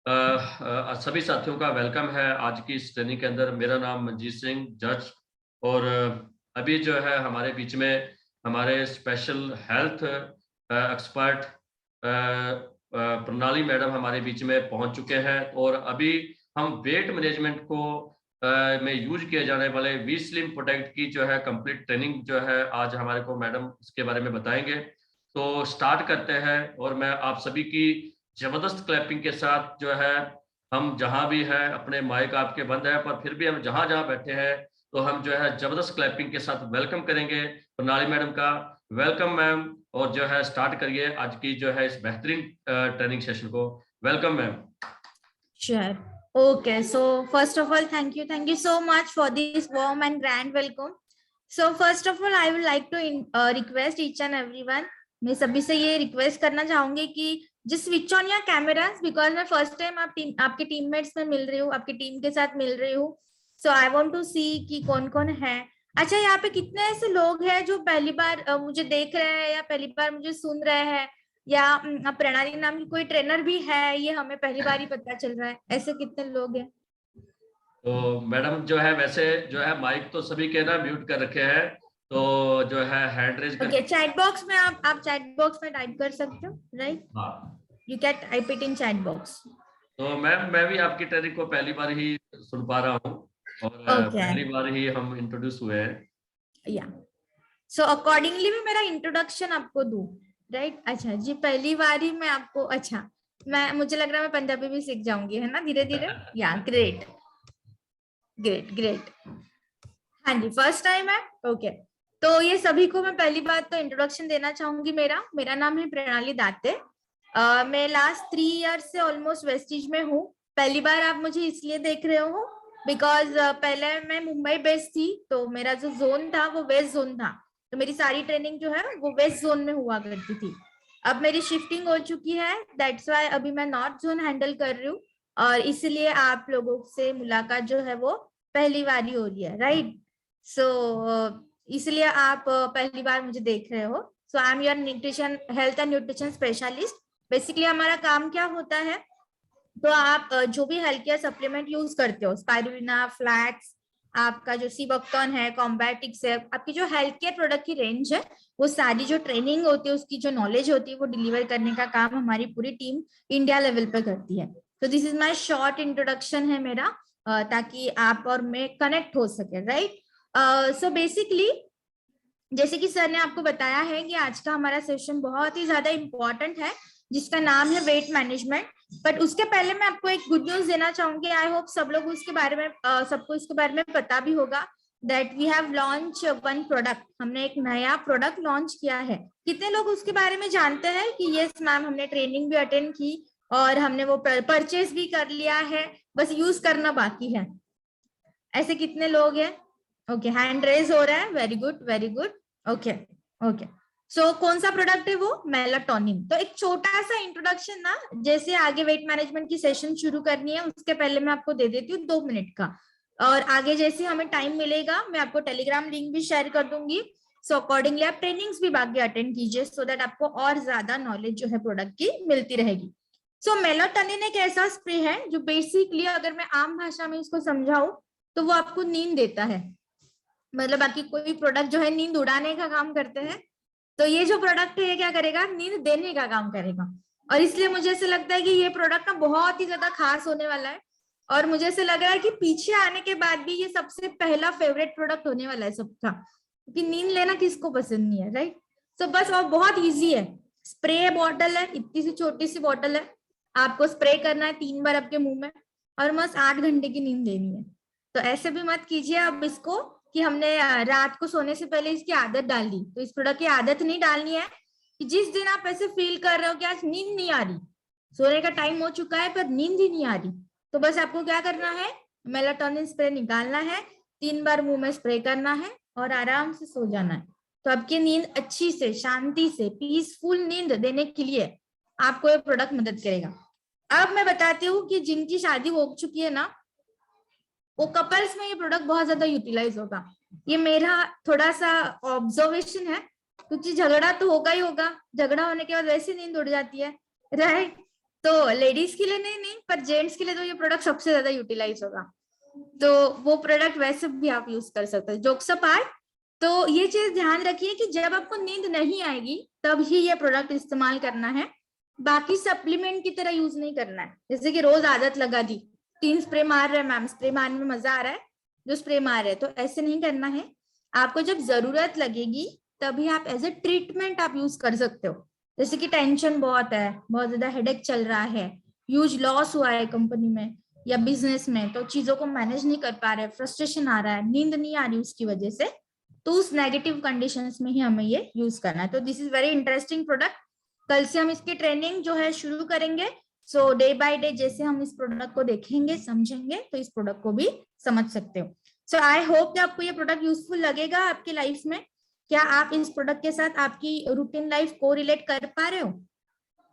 सभी साथियों का वेलकम है आज की इस ट्रेनिंग के अंदर। मेरा नाम मंजीत सिंह जज और अभी जो है हमारे बीच में हमारे स्पेशल हेल्थ एक्सपर्ट प्रणाली मैडम हमारे बीच में पहुंच चुके हैं और अभी हम वेट मैनेजमेंट को में यूज किए जाने वाले वी स्लिम प्रोटेक्ट की जो है कंप्लीट ट्रेनिंग जो है आज हमारे को मैडम इसके बारे में बताएंगे। तो स्टार्ट करते हैं और मैं आप सभी की जबरदस्त क्लैपिंग के साथ जो है हम जहां भी है अपने माइक आपके बंद है पर फिर भी हम जहां जहां बैठे हैं तो हम जो है जबरदस्त क्लैपिंग के साथ वेलकम करेंगे प्रणाली मैडम का। वेलकम मैम और जो है स्टार्ट करिए आज की जो है इस बेहतरीन ट्रेनिंग सेशन को। Welcome ma'am. Sure. Okay. So first of all, thank you so much for this warm and grand welcome. So first of all, I would like to request each and everyone. मैं सभी से ये request करना चाहूंगी कि just switch on your cameras because मैं first time आपके teammates में मिल रही हूँ, आपकी टीम के साथ मिल रही हूँ. So I want to see कि कौन कौन है. अच्छा, यहाँ पे कितने ऐसे लोग हैं जो पहली बार मुझे देख रहे हैं या पहली बार मुझे सुन रहे हैं या प्रणाली नाम की कोई ट्रेनर भी है, ये हमें पहली बार ही पता चल रहा है. ऐसे कितने लोग हैं? तो मैडम जो है वैसे जो है माइक तो सभी के ना म्यूट कर रखे हैं तो जो है hand raise okay, chat box में आप चैट बॉक्स में टाइप कर सकते हो, राइट? हाँ, you can type it in chat box. तो मैम मैं भी आपकी ट्रेनिंग को पहली बार ही सुन पा रहा हूँ और पहली बार ही हम इंट्रोड्यूस हुए हैं. या सो अकॉर्डिंगली भी मेरा इंट्रोडक्शन आपको दूं, राइट? अच्छा जी, पहली बार ही मैं आपको, अच्छा मुझे लग रहा है मैं पंजाबी भी सीख जाऊंगी, है ना, धीरे धीरे. या ग्रेट ग्रेट ग्रेट. हाँ जी, फर्स्ट टाइम है. ओके, तो ये सभी को मैं पहली बात तो इंट्रोडक्शन देना चाहूंगी. मेरा नाम है प्रणाली दाते. मैं लास्ट 3 ईयर से ऑलमोस्ट वेस्टिज में हूँ. पहली बार आप मुझे इसलिए देख रहे हो बिकॉज पहले मैं मुंबई बेस्ड थी, तो मेरा जो जोन था वो वेस्ट जोन था, तो मेरी सारी ट्रेनिंग जो है वो वेस्ट जोन में हुआ करती थी. अब मेरी शिफ्टिंग हो चुकी है, दैट्स वाई अभी मैं नॉर्थ जोन हैंडल कर रही हूँ और इसलिए आप लोगों से मुलाकात जो है वो पहली बार ही हो रही है, राइट? सो इसलिए आप पहली बार मुझे देख रहे हो. So I am your nutrition health and nutrition specialist. Basically हमारा काम क्या होता है, तो आप जो भी हेल्थ केयर सप्लीमेंट यूज करते हो, स्पाइरुलिना, फ्लैक्स, आपका जो सीबोक्टोन है, कॉम्बैटिक्स है, आपकी जो हेल्थ केयर प्रोडक्ट की रेंज है, वो सारी जो ट्रेनिंग होती है, उसकी जो नॉलेज होती है, वो डिलीवर करने का काम हमारी पूरी टीम इंडिया लेवल पे करती है. तो this is my short introduction है मेरा, ताकि आप और मैं कनेक्ट हो सके, राइट? सो बेसिकली जैसे कि सर ने आपको बताया है कि आज का हमारा सेशन बहुत ही ज्यादा इम्पोर्टेंट है, जिसका नाम है वेट मैनेजमेंट. बट उसके पहले मैं आपको एक गुड न्यूज देना चाहूंगी. आई होप सब लोग उसके बारे में सबको इसके बारे में पता भी होगा that we have launch one product. हमने एक नया प्रोडक्ट लॉन्च किया है. कितने लोग उसके बारे में जानते हैं कि यस मैम, हमने ट्रेनिंग भी अटेंड की और हमने वो परचेज भी कर लिया है, बस यूज करना बाकी है? ऐसे कितने लोग हैं? ओके, हैंड रेज हो रहा है. Very good very good. Okay okay. So कौन सा प्रोडक्ट है वो? मेलाटोनिन. तो एक छोटा सा इंट्रोडक्शन ना, जैसे आगे वेट मैनेजमेंट की सेशन शुरू करनी है उसके पहले मैं आपको दे देती हूँ 2 मिनट का, और आगे जैसे हमें टाइम मिलेगा मैं आपको टेलीग्राम लिंक भी शेयर कर दूंगी. सो अकॉर्डिंगली आप ट्रेनिंग्स भी बाकी अटेंड कीजिए सो दैट आपको और ज्यादा नॉलेज जो है प्रोडक्ट की मिलती रहेगी. सो मेलाटोनिन एक ऐसा स्प्रे है जो बेसिकली, अगर मैं आम भाषा में इसको समझाऊं, तो वो आपको नींद देता है. मतलब बाकी कोई प्रोडक्ट जो है नींद उड़ाने का काम करते हैं, तो ये जो प्रोडक्ट है ये क्या करेगा? नींद देने का काम करेगा. और इसलिए मुझे ऐसे लगता है कि ये प्रोडक्ट ना बहुत ही ज्यादा खास होने वाला है, और मुझे ऐसे लग रहा है कि पीछे आने के बाद भी ये सबसे पहला फेवरेट प्रोडक्ट होने वाला है सबका, क्योंकि नींद लेना किसको पसंद नहीं है, राइट? तो बस, और बहुत ईजी है. स्प्रे बॉटल है, इतनी सी छोटी सी बॉटल है, आपको स्प्रे करना है 3 बार आपके मुंह में, और बस 8 घंटे की नींद लेनी है. तो ऐसे भी मत कीजिए अब इसको कि हमने रात को सोने से पहले इसकी आदत डाल दी. तो इस प्रोडक्ट की आदत नहीं डालनी है कि जिस दिन आप ऐसे फील कर रहे हो कि आज नींद नहीं आ रही, सोने का टाइम हो चुका है पर नींद ही नहीं आ रही, तो बस आपको क्या करना है? मेलाटोनिन स्प्रे निकालना है, 3 बार मुंह में स्प्रे करना है और आराम से सो जाना है. तो आपकी नींद अच्छी से, शांति से, पीसफुल नींद देने के लिए आपको ये प्रोडक्ट मदद करेगा. अब मैं बताती हूँ कि जिनकी शादी हो चुकी है ना, वो कपल्स में ये प्रोडक्ट बहुत ज्यादा यूटिलाइज होगा. ये मेरा थोड़ा सा ऑब्जर्वेशन है, क्योंकि झगड़ा तो होगा ही होगा, झगड़ा होने के बाद वैसे नींद उड़ जाती है, राइट? तो लेडीज के लिए नहीं, पर जेंट्स के लिए तो ये प्रोडक्ट सबसे ज्यादा यूटिलाइज होगा, तो वो प्रोडक्ट वैसे भी आप यूज कर सकते हैं। जोक्स अपार्ट, तो ये चीज ध्यान रखिए कि जब आपको नींद नहीं आएगी तब ही ये प्रोडक्ट इस्तेमाल करना है, बाकी सप्लीमेंट की तरह यूज नहीं करना है। जैसे कि रोज आदत लगा दी, 3 स्प्रे मार रहे हैं मैम, स्प्रे मारने में मजा आ रहा है जो स्प्रे मार रहे हैं, तो ऐसे नहीं करना है। आपको जब जरूरत लगेगी तभी आप एज ए ट्रीटमेंट आप यूज कर सकते हो। जैसे कि टेंशन बहुत है, बहुत ज्यादा हेडेक चल रहा है, ह्यूज लॉस हुआ है कंपनी में या बिजनेस में, तो चीजों को मैनेज नहीं कर पा रहे, फ्रस्ट्रेशन आ रहा है, नींद नहीं आ रही उसकी वजह से, तो उस नेगेटिव कंडीशंस में ही हमें ये यूज करना है। तो this is very interesting product. कल से हम इसकी ट्रेनिंग जो है शुरू करेंगे। सो डे बाय डे जैसे हम इस प्रोडक्ट को देखेंगे समझेंगे तो इस प्रोडक्ट को भी समझ सकते हो। सो आई होप कि आपको ये प्रोडक्ट यूजफुल लगेगा आपकी लाइफ में। क्या आप इस प्रोडक्ट के साथ आपकी रूटीन लाइफ को रिलेट कर पा रहे हो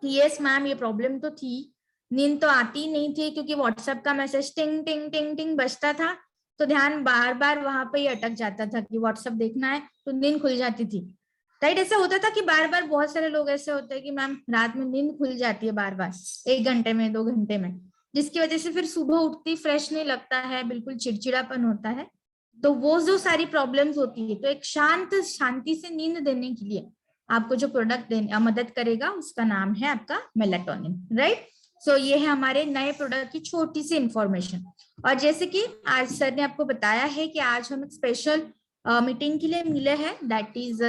कि यस मैम ये प्रॉब्लम तो थी, नींद तो आती नहीं थी क्योंकि व्हाट्सएप का मैसेज टिंग टिंग टिंग टिंग बजता था, तो ध्यान बार बार वहां पे ही अटक जाता था कि व्हाट्सएप देखना है, तो नींद खुल जाती थी। राइट, ऐसा होता था कि बार बार, बहुत सारे लोग ऐसे होते हैं कि मैम रात में नींद खुल जाती है बार बार, 1 घंटे में 2 घंटे में, जिसकी वजह से फिर सुबह उठती फ्रेश नहीं लगता है, बिल्कुल चिड़चिड़ापन होता है। तो वो जो सारी प्रॉब्लम्स होती है, तो एक शांति से नींद देने के लिए आपको जो प्रोडक्ट मदद करेगा उसका नाम है आपका मेलाटोनिन। राइट, सो ये है हमारे नए प्रोडक्ट की छोटी सी इंफॉर्मेशन। और जैसे कि आज सर ने आपको बताया है कि आज हम एक स्पेशल मीटिंग के लिए मिले हैं, that is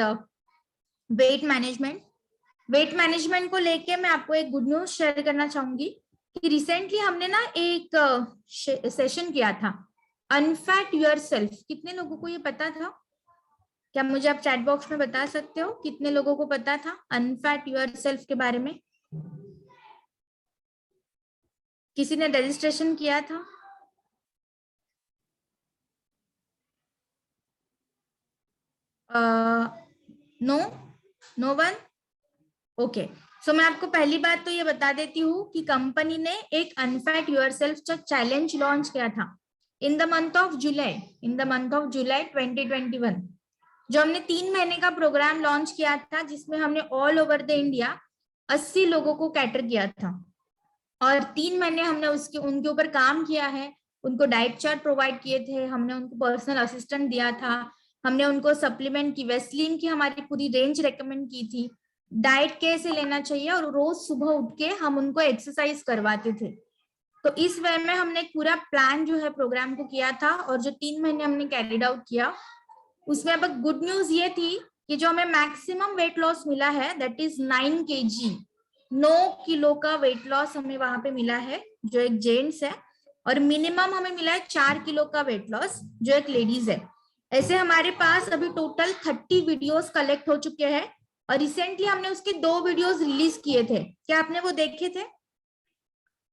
weight management. Weight management को लेके मैं आपको एक गुड न्यूज शेयर करना चाहूंगी कि रिसेंटली हमने ना एक सेशन किया था, अनफैट योरसेल्फ। कितने लोगों को ये पता था? क्या मुझे आप चैट बॉक्स में बता सकते हो कितने लोगों को पता था अनफैट योरसेल्फ के बारे में? किसी ने रजिस्ट्रेशन किया था? No, no one. Okay, so मैं आपको पहली बात तो ये बता देती हूँ कि कंपनी ने एक अनफैट योरसेल्फ चैलेंज लॉन्च किया था in the month of July, 2021, जो हमने 3 महीने का प्रोग्राम लॉन्च किया था, जिसमें हमने ऑल ओवर द इंडिया 80 लोगों को कैटर किया था। और 3 महीने हमने उनके ऊपर काम किया है, उनको डाइट चार्ट प्रोवाइड किए थे, हमने उनको पर्सनल असिस्टेंट दिया था, हमने उनको सप्लीमेंट की, वेस्लिन की हमारी पूरी रेंज रेकमेंड की थी, डाइट कैसे लेना चाहिए, और रोज सुबह उठ के हम उनको एक्सरसाइज करवाते थे। तो इस वे में हमने एक पूरा प्लान जो है प्रोग्राम को किया था, और जो 3 महीने हमने कैरिड आउट किया उसमें अब गुड न्यूज ये थी कि जो हमें मैक्सिमम वेट लॉस मिला है दैट इज 9 kg, 9 किलो का वेट लॉस हमें वहां पे मिला है जो एक जेंट्स है, और मिनिमम हमें मिला है 4 किलो का वेट लॉस जो एक लेडीज है। ऐसे हमारे पास अभी टोटल 30 वीडियोस कलेक्ट हो चुके हैं, और रिसेंटली हमने उसके 2 वीडियोस रिलीज किए थे। क्या आपने वो देखे थे?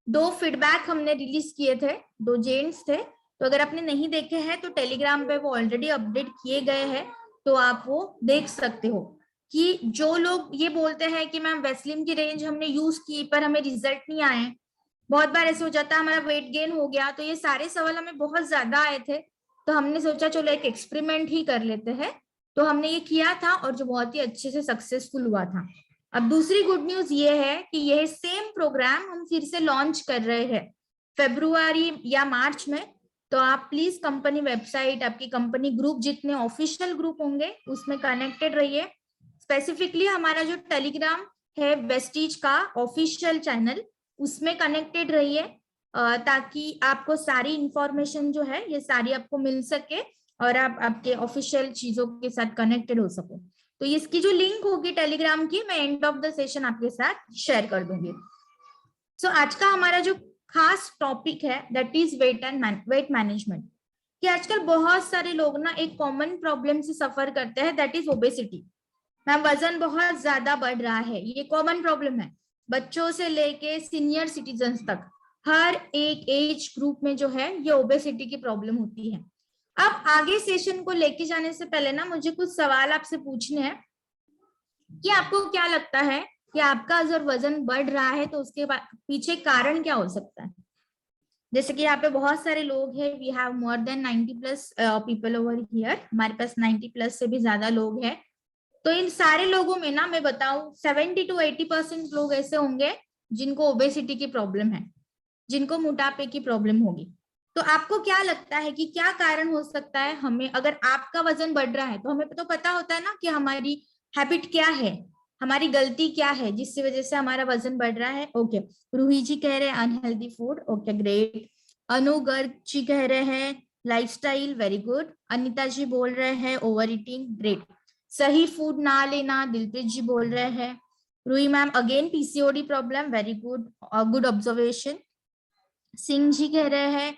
2 फीडबैक हमने रिलीज किए थे, 2 जेंट्स थे। तो अगर आपने नहीं देखे हैं तो टेलीग्राम पे वो ऑलरेडी अपडेट किए गए हैं, तो आप वो देख सकते हो। कि जो लोग ये बोलते हैं कि मैम वेस्लिन की रेंज हमने यूज की पर हमें रिजल्ट नहीं आए, बहुत बार ऐसे हो जाता है हमारा वेट गेन हो गया, तो ये सारे सवाल हमें बहुत ज्यादा आए थे, तो हमने सोचा चलो एक एक्सपेरिमेंट ही कर लेते हैं। तो हमने ये किया था और जो बहुत ही अच्छे से सक्सेसफुल हुआ था। अब दूसरी गुड न्यूज ये है कि यह सेम प्रोग्राम हम फिर से लॉन्च कर रहे हैं फरवरी या मार्च में। तो आप प्लीज कंपनी वेबसाइट, आपकी कंपनी ग्रुप, जितने ऑफिशियल ग्रुप होंगे उसमें कनेक्टेड रहिए। स्पेसिफिकली हमारा जो टेलीग्राम है वेस्टीज का ऑफिशियल चैनल, उसमें कनेक्टेड रहिए, ताकि आपको सारी इंफॉर्मेशन जो है ये सारी आपको मिल सके और आप आपके ऑफिशियल चीजों के साथ कनेक्टेड हो सको। तो इसकी जो लिंक होगी टेलीग्राम की मैं एंड ऑफ द सेशन आपके साथ शेयर कर दूंगी। सो आज का हमारा जो खास टॉपिक है दैट इज वेट मैनेजमेंट। कि आजकल बहुत सारे लोग ना एक कॉमन प्रॉब्लम से सफर करते हैं दैट इज ओबेसिटी। मैम वजन बहुत ज्यादा बढ़ रहा है, ये कॉमन प्रॉब्लम है, बच्चों से लेके सीनियर सिटीजन तक हर एक एज ग्रुप में जो है ये ओबेसिटी की प्रॉब्लम होती है। अब आगे सेशन को लेके जाने से पहले ना मुझे कुछ सवाल आपसे पूछने हैं कि आपको क्या लगता है कि आपका अगर वजन बढ़ रहा है तो उसके पीछे कारण क्या हो सकता है? जैसे कि यहाँ पे बहुत सारे लोग हैं, we have more than 90+ people over here, हमारे पास 90+ से भी ज्यादा लोग हैं। तो इन सारे लोगों में ना मैं बताऊं 70 to 80% लोग ऐसे होंगे जिनको ओबेसिटी की प्रॉब्लम है, जिनको मोटापे की प्रॉब्लम होगी। तो आपको क्या लगता है कि क्या कारण हो सकता है? हमें अगर आपका वजन बढ़ रहा है तो हमें तो पता होता है ना कि हमारी हैबिट क्या है, हमारी गलती क्या है जिसकी वजह से हमारा वजन बढ़ रहा है। ओके, रूही जी कह रहे हैं unhealthy food. Okay great. Anu Garg ji कह रहे हैं lifestyle, very good. Anita ji बोल रहे हैं ओवर ईटिंग, ग्रेट। सही फूड ना लेना, दिलप्रीत जी बोल रहे हैं। Ruhi ma'am again PCOD problem, very good, good observation. Singh ji कह रहे हैं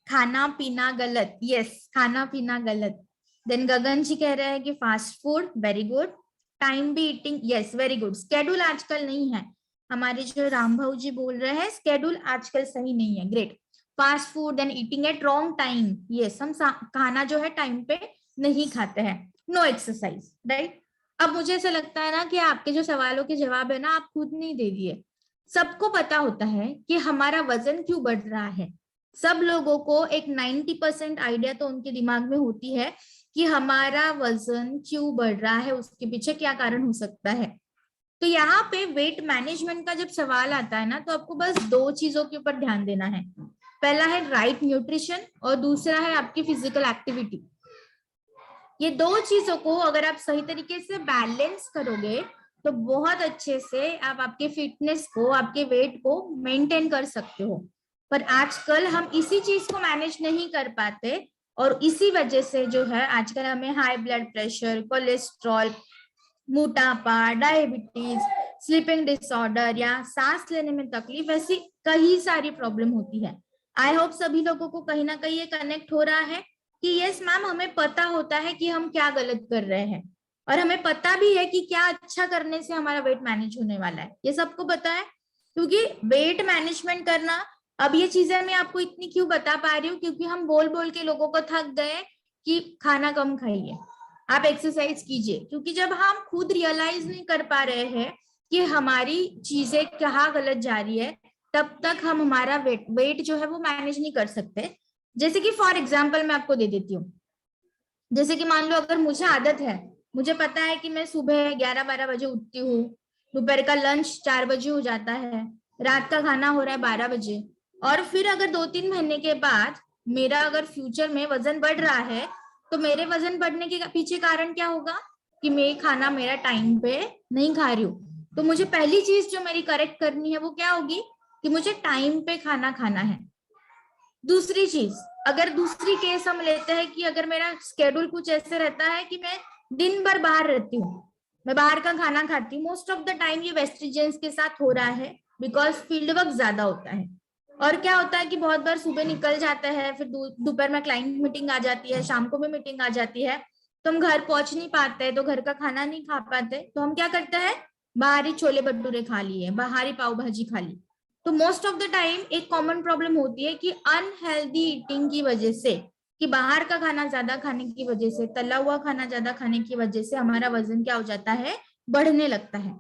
खाना पीना गलत, यस खाना पीना गलत। देन गगन जी कह रहे हैं कि fast food, very good. Time भी eating, yes very good. Schedule आजकल नहीं है, हमारे जो राम भाऊ जी बोल रहे हैं स्केड्यूल आजकल सही नहीं है, great. Fast food then eating at wrong time, yes हम खाना जो है टाइम पे नहीं खाते हैं। No exercise, right. अब मुझे ऐसा लगता है ना कि आपके जो सवालों के जवाब है ना आप खुद नहीं दे दिए। सबको पता होता है कि हमारा वजन क्यों बढ़ रहा है, सब लोगों को एक 90% आइडिया तो उनके दिमाग में होती है कि हमारा वजन क्यों बढ़ रहा है, उसके पीछे क्या कारण हो सकता है। तो यहाँ पे वेट मैनेजमेंट का जब सवाल आता है ना तो आपको बस दो चीजों के ऊपर ध्यान देना है। पहला है राइट न्यूट्रिशन और दूसरा है आपकी फिजिकल एक्टिविटी। ये दो चीजों को अगर आप सही तरीके से बैलेंस करोगे तो बहुत अच्छे से आप आपके फिटनेस को, आपके वेट को मेंटेन कर सकते हो। पर आजकल हम इसी चीज को मैनेज नहीं कर पाते और इसी वजह से जो है आजकल हमें हाई ब्लड प्रेशर, कोलेस्ट्रॉल, मोटापा, डायबिटीज, स्लीपिंग डिसऑर्डर या सांस लेने में तकलीफ, ऐसी कई सारी प्रॉब्लम होती है। आई होप सभी लोगों को कहीं ना कहीं ये कनेक्ट हो रहा है कि यस मैम हमें पता होता है कि हम क्या गलत कर रहे हैं और हमें पता भी है कि क्या अच्छा करने से हमारा वेट मैनेज होने वाला है, ये सबको पता है। क्योंकि वेट मैनेजमेंट करना, अब ये चीजें मैं आपको इतनी क्यों बता पा रही हूँ, क्योंकि हम बोल बोल के लोगों को थक गए कि खाना कम खाइए, आप एक्सरसाइज कीजिए। क्योंकि जब हम खुद रियलाइज नहीं कर पा रहे हैं कि हमारी चीजें कहाँ गलत जा रही है, तब तक हम हमारा वेट जो है वो मैनेज नहीं कर सकते। जैसे कि फॉर एग्जाम्पल मैं आपको दे देती हूँ, जैसे कि मान लो अगर मुझे आदत है, मुझे पता है कि मैं सुबह 11-12 बजे उठती हूँ, दोपहर का लंच 4 बजे हो जाता है, रात का खाना हो रहा है 12 बजे, और फिर अगर 2-3 महीने के बाद मेरा अगर फ्यूचर में वजन बढ़ रहा है तो मेरे वजन बढ़ने के पीछे कारण क्या होगा कि मैं खाना मेरा टाइम पे नहीं खा रही हूँ। तो मुझे पहली चीज जो मेरी करेक्ट करनी है वो क्या होगी कि मुझे टाइम पे खाना खाना है। दूसरी चीज, अगर दूसरी केस हम लेते हैं कि अगर मेरा स्केड्यूल कुछ ऐसे रहता है कि मैं दिन भर बाहर रहती हूँ, मैं बाहर का खाना खाती हूँ, मोस्ट ऑफ द टाइम ये वेस्टिजेंस के साथ हो रहा है बिकॉज फील्ड वर्क ज्यादा होता है। और क्या होता है कि बहुत बार सुबह निकल जाता है, फिर दोपहर में क्लाइंट मीटिंग आ जाती है, शाम को भी मीटिंग आ जाती है, तो हम घर पहुंच नहीं पाते, तो घर का खाना नहीं खा पाते, तो हम क्या करते हैं बाहरी छोले भटूरे खा लिए, बाहरी पाव भाजी खा ली। तो मोस्ट ऑफ द टाइम एक कॉमन प्रॉब्लम होती है कि अनहेल्दी ईटिंग की वजह से, कि बाहर का खाना ज्यादा खाने की वजह से, तला हुआ खाना ज्यादा खाने की वजह से हमारा वजन क्या हो जाता है, बढ़ने लगता है।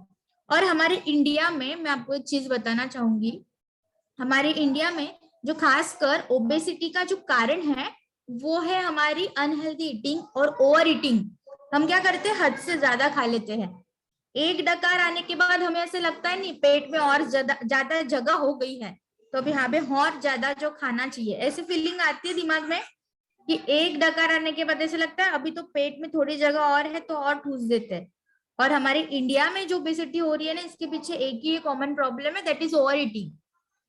और हमारे इंडिया में मैं आपको एक चीज बताना चाहूंगी, हमारे इंडिया में जो खासकर ओबेसिटी का जो कारण है वो है हमारी अनहेल्दी ईटिंग और ओवर ईटिंग। हम क्या करते हैं, हद से ज्यादा खा लेते हैं। एक डकार आने के बाद हमें ऐसे लगता है नहीं पेट में और ज्यादा जगह हो गई है, तो अब यहाँ पे और ज्यादा जो खाना चाहिए, ऐसी फीलिंग आती है दिमाग में कि एक डकार आने के बाद ऐसे लगता है अभी तो पेट में थोड़ी जगह और है तो और ठूस देते हैं। और हमारे इंडिया में जो ओबेसिटी हो रही है ना, इसके पीछे एक ही कॉमन प्रॉब्लम है, दैट इज ओवर ईटिंग।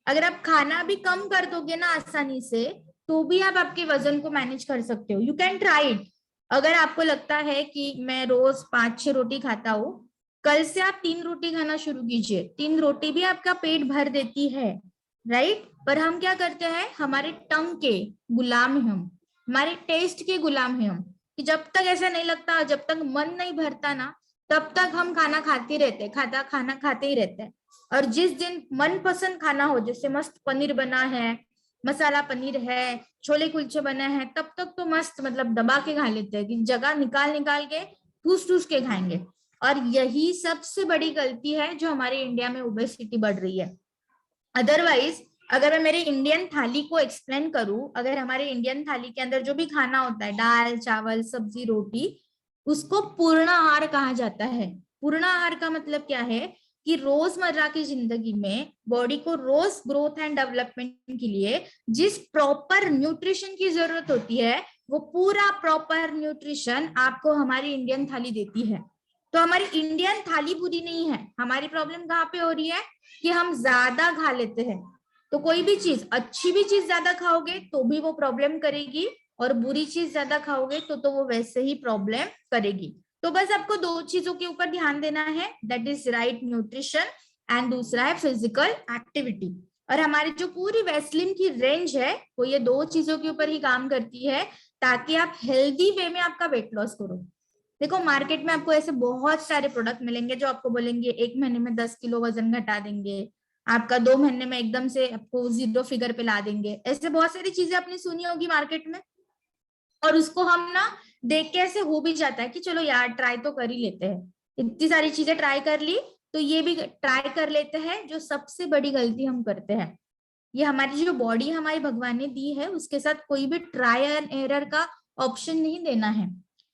अगर आप खाना भी कम कर दोगे ना आसानी से, तो भी आप आपके वजन को मैनेज कर सकते हो। You can try it. अगर आपको लगता है कि मैं रोज 5-6 रोटी खाता हूँ, कल से आप 3 रोटी खाना शुरू कीजिए। 3 रोटी भी आपका पेट भर देती है, राइट। पर हम क्या करते हैं, हमारे टंग के गुलाम हैं हम, हमारे टेस्ट के गुलाम हैं हम, कि जब तक ऐसा नहीं लगता, जब तक मन नहीं भरता ना, तब तक हम खाना खाते रहते, खाना खाते ही रहते हैं। और जिस दिन मन पसंद खाना हो, जैसे मस्त पनीर बना है, मसाला पनीर है, छोले कुलचे बने हैं, तब तक तो मस्त मतलब दबा के खा लेते हैं कि जगह निकाल निकाल के ठूस ठूस के खाएंगे। और यही सबसे बड़ी गलती है जो हमारे इंडिया में ओबेसिटी बढ़ रही है। अदरवाइज अगर मैं मेरे इंडियन थाली को एक्सप्लेन करूं, अगर हमारे इंडियन थाली के अंदर जो भी खाना होता है, दाल चावल सब्जी रोटी, उसको पूर्ण आहार कहा जाता है। पूर्ण आहार का मतलब क्या है कि रोजमर्रा की जिंदगी में बॉडी को रोज ग्रोथ एंड डेवलपमेंट के लिए जिस प्रॉपर न्यूट्रिशन की जरूरत होती है वो पूरा प्रॉपर न्यूट्रिशन आपको हमारी इंडियन थाली देती है। तो हमारी इंडियन थाली बुरी नहीं है, हमारी प्रॉब्लम कहाँ पे हो रही है कि हम ज्यादा खा लेते हैं। तो कोई भी चीज, अच्छी भी चीज ज्यादा खाओगे तो भी वो प्रॉब्लम करेगी, और बुरी चीज ज्यादा खाओगे तो वो वैसे ही प्रॉब्लम करेगी। तो बस आपको दो चीजों के ऊपर ध्यान देना है, that is right nutrition and दूसरा है फिजिकल एक्टिविटी। और हमारी जो पूरी वेस्लिन की रेंज है वो ये दो चीजों के ऊपर ही काम करती है, ताकि आप हेल्दी वे में आपका वेट लॉस करो। देखो मार्केट में आपको ऐसे बहुत सारे प्रोडक्ट मिलेंगे जो आपको बोलेंगे 1 महीने में 10 किलो वजन घटा देंगे, आपका 2 महीने में एकदम से आपको 0 फिगर पे ला देंगे। ऐसे बहुत सारी चीजें आपने सुनी होगी मार्केट में, और उसको हम ना देख के ऐसे हो भी जाता है कि चलो यार ट्राई तो कर ही लेते हैं। इतनी सारी चीजें ट्राई कर ली तो ये भी ट्राई कर लेते हैं। जो सबसे बड़ी गलती हम करते हैं, ये हमारी जो बॉडी हमारी भगवान ने दी है उसके साथ कोई भी ट्राई एंड एरर का ऑप्शन नहीं देना है।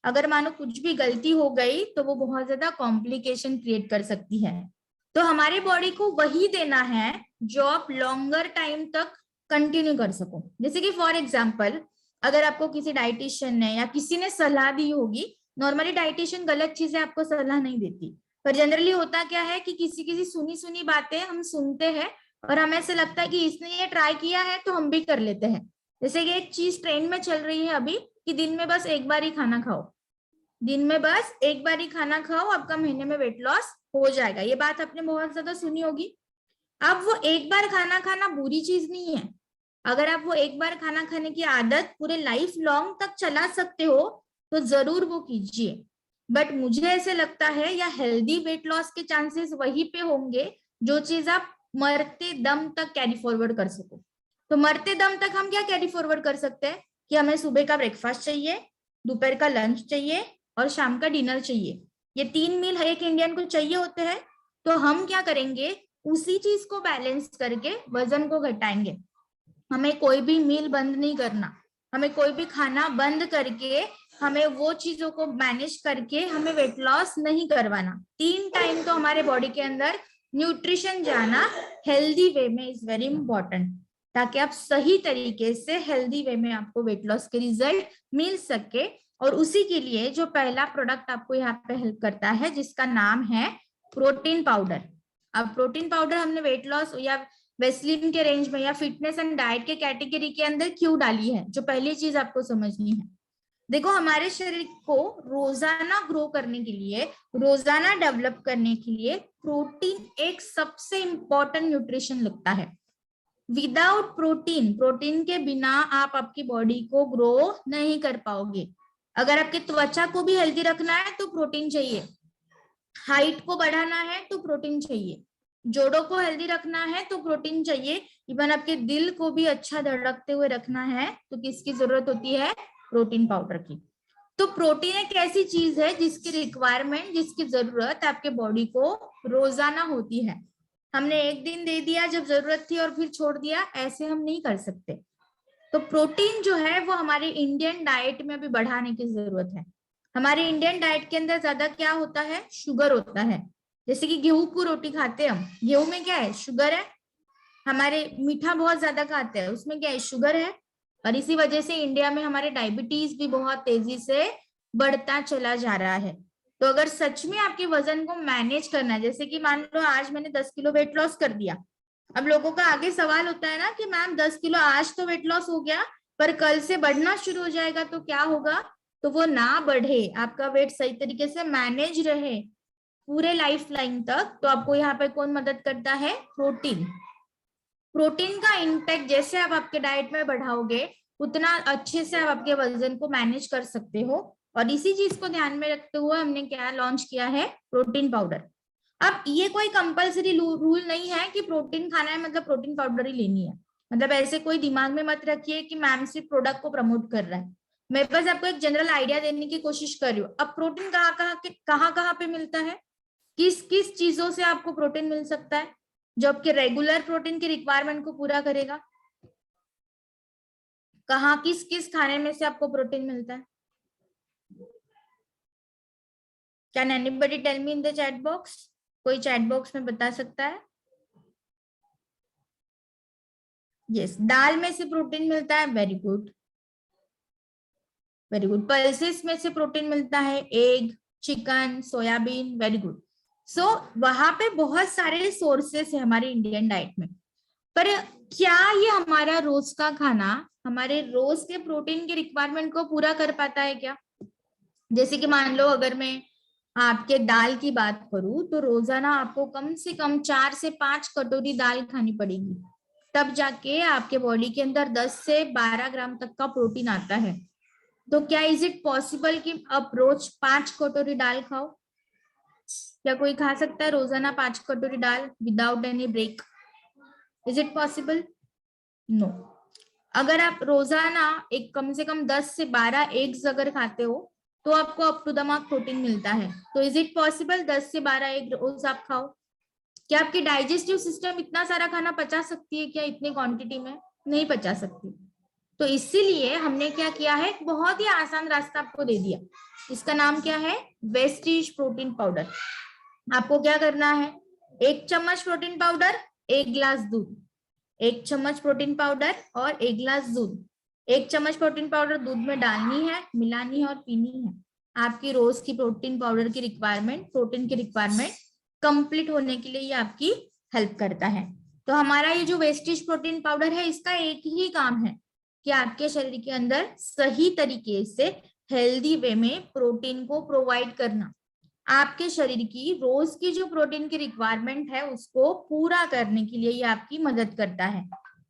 अगर मानो कुछ भी गलती हो गई तो वो बहुत ज्यादा कॉम्प्लिकेशन क्रिएट कर सकती है। तो हमारी बॉडी को वही देना है जो आप लॉन्गर टाइम तक कंटिन्यू कर सको। जैसे कि फॉर एग्जाम्पल, अगर आपको किसी डाइटिशियन ने या किसी ने सलाह दी होगी, नॉर्मली डाइटिशियन गलत चीजें आपको सलाह नहीं देती, पर जनरली होता क्या है कि किसी किसी सुनी सुनी बातें हम सुनते हैं और हमें ऐसे लगता है कि इसने ये ट्राई किया है तो हम भी कर लेते हैं। जैसे कि एक चीज ट्रेंड में चल रही है अभी कि दिन में बस एक बार ही खाना खाओ, दिन में बस एक बार ही खाना खाओ, आपका महीने में वेट लॉस हो जाएगा। ये बात आपने बहुत ज्यादा सुनी होगी। अब वो एक बार खाना खाना बुरी चीज नहीं है। अगर आप वो एक बार खाना खाने की आदत पूरे लाइफ लॉन्ग तक चला सकते हो तो जरूर वो कीजिए। बट मुझे ऐसे लगता है या हेल्दी वेट लॉस के चांसेस वहीं पे होंगे जो चीज आप मरते दम तक कैरी फॉरवर्ड कर सको। तो मरते दम तक हम क्या कैरी फॉरवर्ड कर सकते हैं कि हमें सुबह का ब्रेकफास्ट चाहिए, दोपहर का लंच चाहिए और शाम का डिनर चाहिए। ये 3 मील एक इंडियन को चाहिए होते हैं। तो हम क्या करेंगे, उसी चीज को बैलेंस करके वजन को घटाएंगे। हमें कोई भी मील बंद नहीं करना, हमें कोई भी खाना बंद करके हमें वो चीजों को मैनेज करके हमें वेट लॉस नहीं करवाना। 3 टाइम तो हमारे बॉडी के अंदर न्यूट्रिशन जाना हेल्दी वे में इज वेरी इंपॉर्टेंट, ताकि आप सही तरीके से हेल्दी वे में आपको वेट लॉस के रिजल्ट मिल सके। और उसी के लिए जो पहला प्रोडक्ट आपको यहाँ पे हेल्प करता है जिसका नाम है प्रोटीन पाउडर। अब प्रोटीन पाउडर हमने वेट लॉस या वेस्लिन के रेंज में या फिटनेस एंड डाइट के कैटेगरी के अंदर क्यों डाली है, जो पहली चीज आपको समझनी है। देखो हमारे शरीर को रोजाना ग्रो करने के लिए, रोजाना डेवलप करने के लिए प्रोटीन एक सबसे इंपॉर्टेंट न्यूट्रिशन लगता है। विदाउट प्रोटीन, प्रोटीन के बिना आप आपकी बॉडी को ग्रो नहीं कर पाओगे। अगर आपकी त्वचा को भी हेल्दी रखना है तो प्रोटीन चाहिए, हाइट को बढ़ाना है तो प्रोटीन चाहिए, जोड़ों को हेल्दी रखना है तो प्रोटीन चाहिए, इवन आपके दिल को भी अच्छा धड़कते हुए रखना है तो किसकी जरूरत होती है, प्रोटीन पाउडर की। तो प्रोटीन एक ऐसी चीज है जिसकी रिक्वायरमेंट, जिसकी जरूरत आपके बॉडी को रोजाना होती है। हमने एक दिन दे दिया जब जरूरत थी और फिर छोड़ दिया, ऐसे हम नहीं कर सकते। तो प्रोटीन जो है वो हमारे इंडियन डाइट में भी बढ़ाने की जरूरत है। हमारे इंडियन डाइट के अंदर ज्यादा क्या होता है, शुगर होता है। जैसे कि गेहूं की रोटी खाते हैं हम, गेहूं में क्या है, शुगर है। हमारे मीठा बहुत ज्यादा खाते हैं, उसमें क्या है, शुगर है। और इसी वजह से इंडिया में हमारे डायबिटीज भी बहुत तेजी से बढ़ता चला जा रहा है। तो अगर सच में आपके वजन को मैनेज करना है, जैसे कि मान लो आज मैंने 10 किलो वेट लॉस कर दिया, अब लोगों का आगे सवाल होता है ना कि मैम 10 किलो आज तो वेट लॉस हो गया पर कल से बढ़ना शुरू हो जाएगा तो क्या होगा। तो वो ना बढ़े, आपका वेट सही तरीके से मैनेज रहे पूरे लाइफ लाइन तक, तो आपको यहाँ पे कौन मदद करता है, प्रोटीन। प्रोटीन का इंटेक जैसे आप आपके डाइट में बढ़ाओगे उतना अच्छे से आप आपके वजन को मैनेज कर सकते हो। और इसी चीज को ध्यान में रखते हुए हमने क्या लॉन्च किया है, प्रोटीन पाउडर। अब ये कोई कंपलसरी रूल नहीं है कि प्रोटीन खाना है मतलब प्रोटीन पाउडर ही लेनी है। मतलब ऐसे कोई दिमाग में मत रखिए कि मैम सिर्फ प्रोडक्ट को प्रमोट कर रहा है। मैं बस आपको एक जनरल आइडिया देने की कोशिश कर रही हूँ। अब प्रोटीन कहाँ पे मिलता है, किस किस चीजों से आपको प्रोटीन मिल सकता है जो आपके रेगुलर प्रोटीन की रिक्वायरमेंट को पूरा करेगा। कहाँ किस किस खाने में से आपको प्रोटीन मिलता है, can anybody tell me in the chat box. कोई चैट बॉक्स में बता सकता है? यस, दाल में से प्रोटीन मिलता है, very good very good. Pulses में से प्रोटीन मिलता है, egg, chicken, soybean, very good. So वहां पे बहुत सारे सोर्सेस है हमारे इंडियन डाइट में, पर क्या ये हमारा रोज का खाना हमारे रोज के प्रोटीन के रिक्वायरमेंट को पूरा कर पाता है क्या? जैसे कि मान लो अगर मैं आपके दाल की बात करूं तो रोजाना आपको कम से कम 4 से 5 कटोरी दाल खानी पड़ेगी, तब जाके आपके बॉडी के अंदर 10 से 12 ग्राम तक का प्रोटीन आता है। तो क्या इज इट पॉसिबल कि आप रोज 5 कटोरी दाल खाओ? क्या कोई खा सकता है रोजाना 5 कटोरी दाल without any break? Is it possible? No. अगर आप रोजाना एक कम से कम 10 से 12 एग्स अगर खाते हो तो आपको up to the mark protein मिलता है। तो इज इट पॉसिबल 10 से 12 एग रोज आप खाओ? क्या आपकी डाइजेस्टिव सिस्टम इतना सारा खाना पचा सकती है क्या इतनी क्वांटिटी में? नहीं पचा सकती। तो इसीलिए हमने क्या किया है, बहुत ही आसान रास्ता आपको दे दिया। इसका नाम क्या है? Vestige protein powder. आपको क्या करना है, 1 चम्मच प्रोटीन पाउडर, 1 गिलास दूध। 1 चम्मच प्रोटीन पाउडर और 1 गिलास दूध। 1 चम्मच प्रोटीन पाउडर दूध में डालनी है, मिलानी है और पीनी है। आपकी रोज की प्रोटीन पाउडर की रिक्वायरमेंट, प्रोटीन की रिक्वायरमेंट कंप्लीट होने के लिए ये आपकी हेल्प करता है। तो हमारा ये जो वेस्टेज प्रोटीन पाउडर है, इसका एक ही काम है कि आपके शरीर के अंदर सही तरीके से हेल्दी वे में प्रोटीन को प्रोवाइड करना। आपके शरीर की रोज की जो प्रोटीन की रिक्वायरमेंट है उसको पूरा करने के लिए ये आपकी मदद करता है।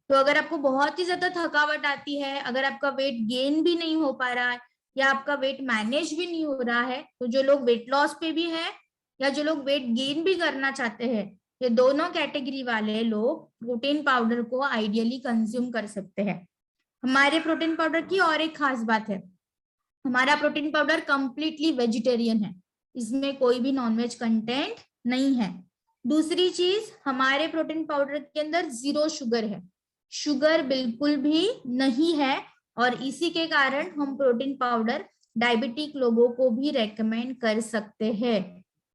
तो अगर आपको बहुत ही ज्यादा थकावट आती है, अगर आपका वेट गेन भी नहीं हो पा रहा है या आपका वेट मैनेज भी नहीं हो रहा है, तो जो लोग वेट लॉस पे भी है या जो लोग वेट गेन भी करना चाहते हैं, ये दोनों कैटेगरी वाले लोग प्रोटीन पाउडर को आइडियली कंज्यूम कर सकते हैं। हमारे प्रोटीन पाउडर की और एक खास बात है, हमारा प्रोटीन पाउडर कंप्लीटली वेजिटेरियन है, इसमें कोई भी नॉनवेज कंटेंट नहीं है। दूसरी चीज, हमारे प्रोटीन पाउडर के अंदर 0 शुगर है, शुगर बिल्कुल भी नहीं है। और इसी के कारण हम प्रोटीन पाउडर डायबिटिक लोगों को भी रेकमेंड कर सकते हैं,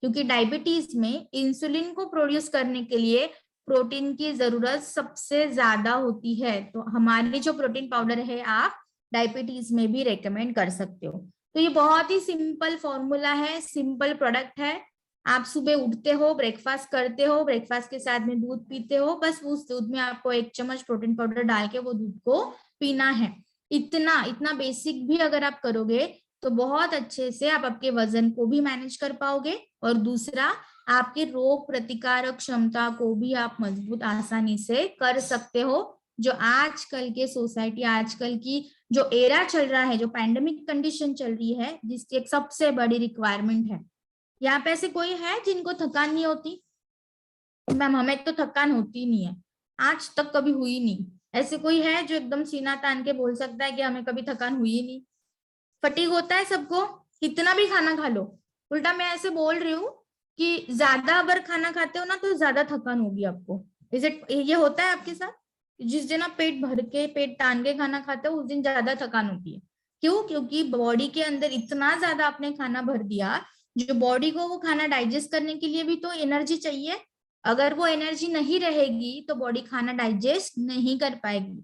क्योंकि डायबिटीज में इंसुलिन को प्रोड्यूस करने के लिए प्रोटीन की जरूरत सबसे ज्यादा होती है। तो हमारी जो प्रोटीन पाउडर है आप डायबिटीज में भी रेकमेंड कर सकते हो। तो ये बहुत ही सिंपल फॉर्मूला है, सिंपल प्रोडक्ट है। आप सुबह उठते हो, ब्रेकफास्ट करते हो, ब्रेकफास्ट के साथ में दूध पीते हो, बस उस दूध में आपको 1 चम्मच प्रोटीन पाउडर डाल के वो दूध को पीना है। इतना इतना बेसिक भी अगर आप करोगे तो बहुत अच्छे से आप आपके वजन को भी मैनेज कर पाओगे, और दूसरा आपके रोग प्रतिकारक क्षमता को भी आप मजबूत आसानी से कर सकते हो। जो आजकल के सोसाइटी, आजकल की जो एरा चल रहा है, जो पैंडेमिक कंडीशन चल रही है, जिसकी एक सबसे बड़ी रिक्वायरमेंट है। यहाँ पे ऐसे कोई है जिनको थकान नहीं होती? मैम हमें तो थकान होती नहीं है, आज तक कभी हुई नहीं। ऐसे कोई है जो एकदम सीना तान के बोल सकता है कि हमें कभी थकान हुई नहीं? फटीग होता है सबको, कितना भी खाना खा लो। उल्टा मैं ऐसे बोल रही हूँ कि ज्यादा अगर खाना खाते हो ना तो ज्यादा थकान होगी आपको। इज इट, ये होता है आपके साथ? जिस दिन आप पेट भर के, पेट तान के खाना खाते हो उस दिन ज्यादा थकान होती है। क्यों? क्योंकि बॉडी के अंदर इतना ज्यादा आपने खाना भर दिया, जो बॉडी को वो खाना डाइजेस्ट करने के लिए भी तो एनर्जी चाहिए। अगर वो एनर्जी नहीं रहेगी तो बॉडी खाना डाइजेस्ट नहीं कर पाएगी।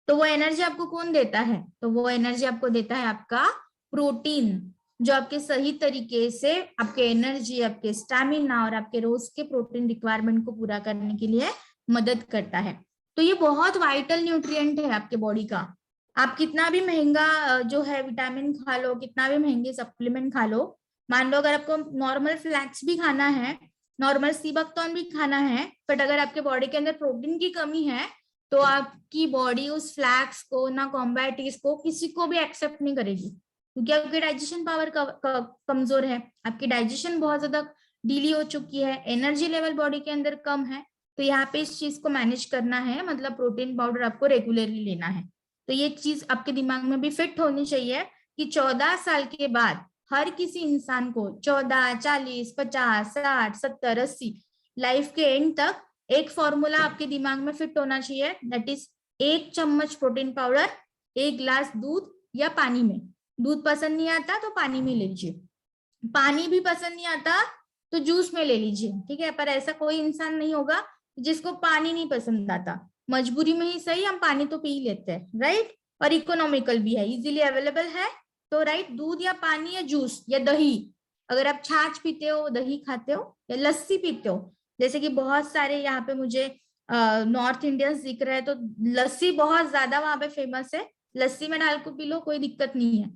तो वो एनर्जी आपको कौन देता है? तो वो एनर्जी आपको देता है आपका प्रोटीन, जो आपके सही तरीके से आपके एनर्जी, आपके स्टैमिना और आपके रोज के प्रोटीन रिक्वायरमेंट को पूरा करने के लिए मदद करता है। तो ये बहुत वाइटल न्यूट्रिएंट है आपके बॉडी का। आप कितना भी महंगा जो है विटामिन खा लो, कितना भी महंगे सप्लीमेंट खा लो, मान लो अगर आपको नॉर्मल फ्लैक्स भी खाना है, नॉर्मल सी बकथॉर्न भी खाना है, बट अगर आपके बॉडी के अंदर प्रोटीन की कमी है तो आपकी बॉडी उस फ्लैक्स को ना कॉम्बैट इसको किसी को भी एक्सेप्ट नहीं करेगी, क्योंकि आपकी डाइजेशन पावर कमजोर है, आपकी डाइजेशन बहुत ज्यादा डीली हो चुकी है, एनर्जी लेवल बॉडी के अंदर कम है। तो यहाँ पे इस चीज को मैनेज करना है, मतलब प्रोटीन पाउडर आपको रेगुलरली लेना है। तो ये चीज आपके दिमाग में भी फिट होनी चाहिए कि 14 साल के बाद हर किसी इंसान को 14, 40, 50, 60, 70, 80 लाइफ के एंड तक एक फॉर्मूला आपके दिमाग में फिट होना चाहिए, दैट इज 1 चम्मच प्रोटीन पाउडर 1 गिलास दूध या पानी में। दूध पसंद नहीं आता तो पानी में ले लीजिए, पानी भी पसंद नहीं आता तो जूस में ले लीजिए, ठीक है। पर ऐसा कोई इंसान नहीं होगा जिसको पानी नहीं पसंद आता, मजबूरी में ही सही हम पानी तो पी ही लेते हैं, राइट। और इकोनॉमिकल भी है, इजीली अवेलेबल है, तो राइट, दूध या पानी या जूस या दही, अगर आप छाछ पीते हो, दही खाते हो या लस्सी पीते हो, जैसे कि बहुत सारे यहाँ पे मुझे नॉर्थ इंडियंस दिख रहे हैं, तो लस्सी बहुत ज्यादा वहां पे फेमस है, लस्सी में डाल को पी लो, कोई दिक्कत नहीं है,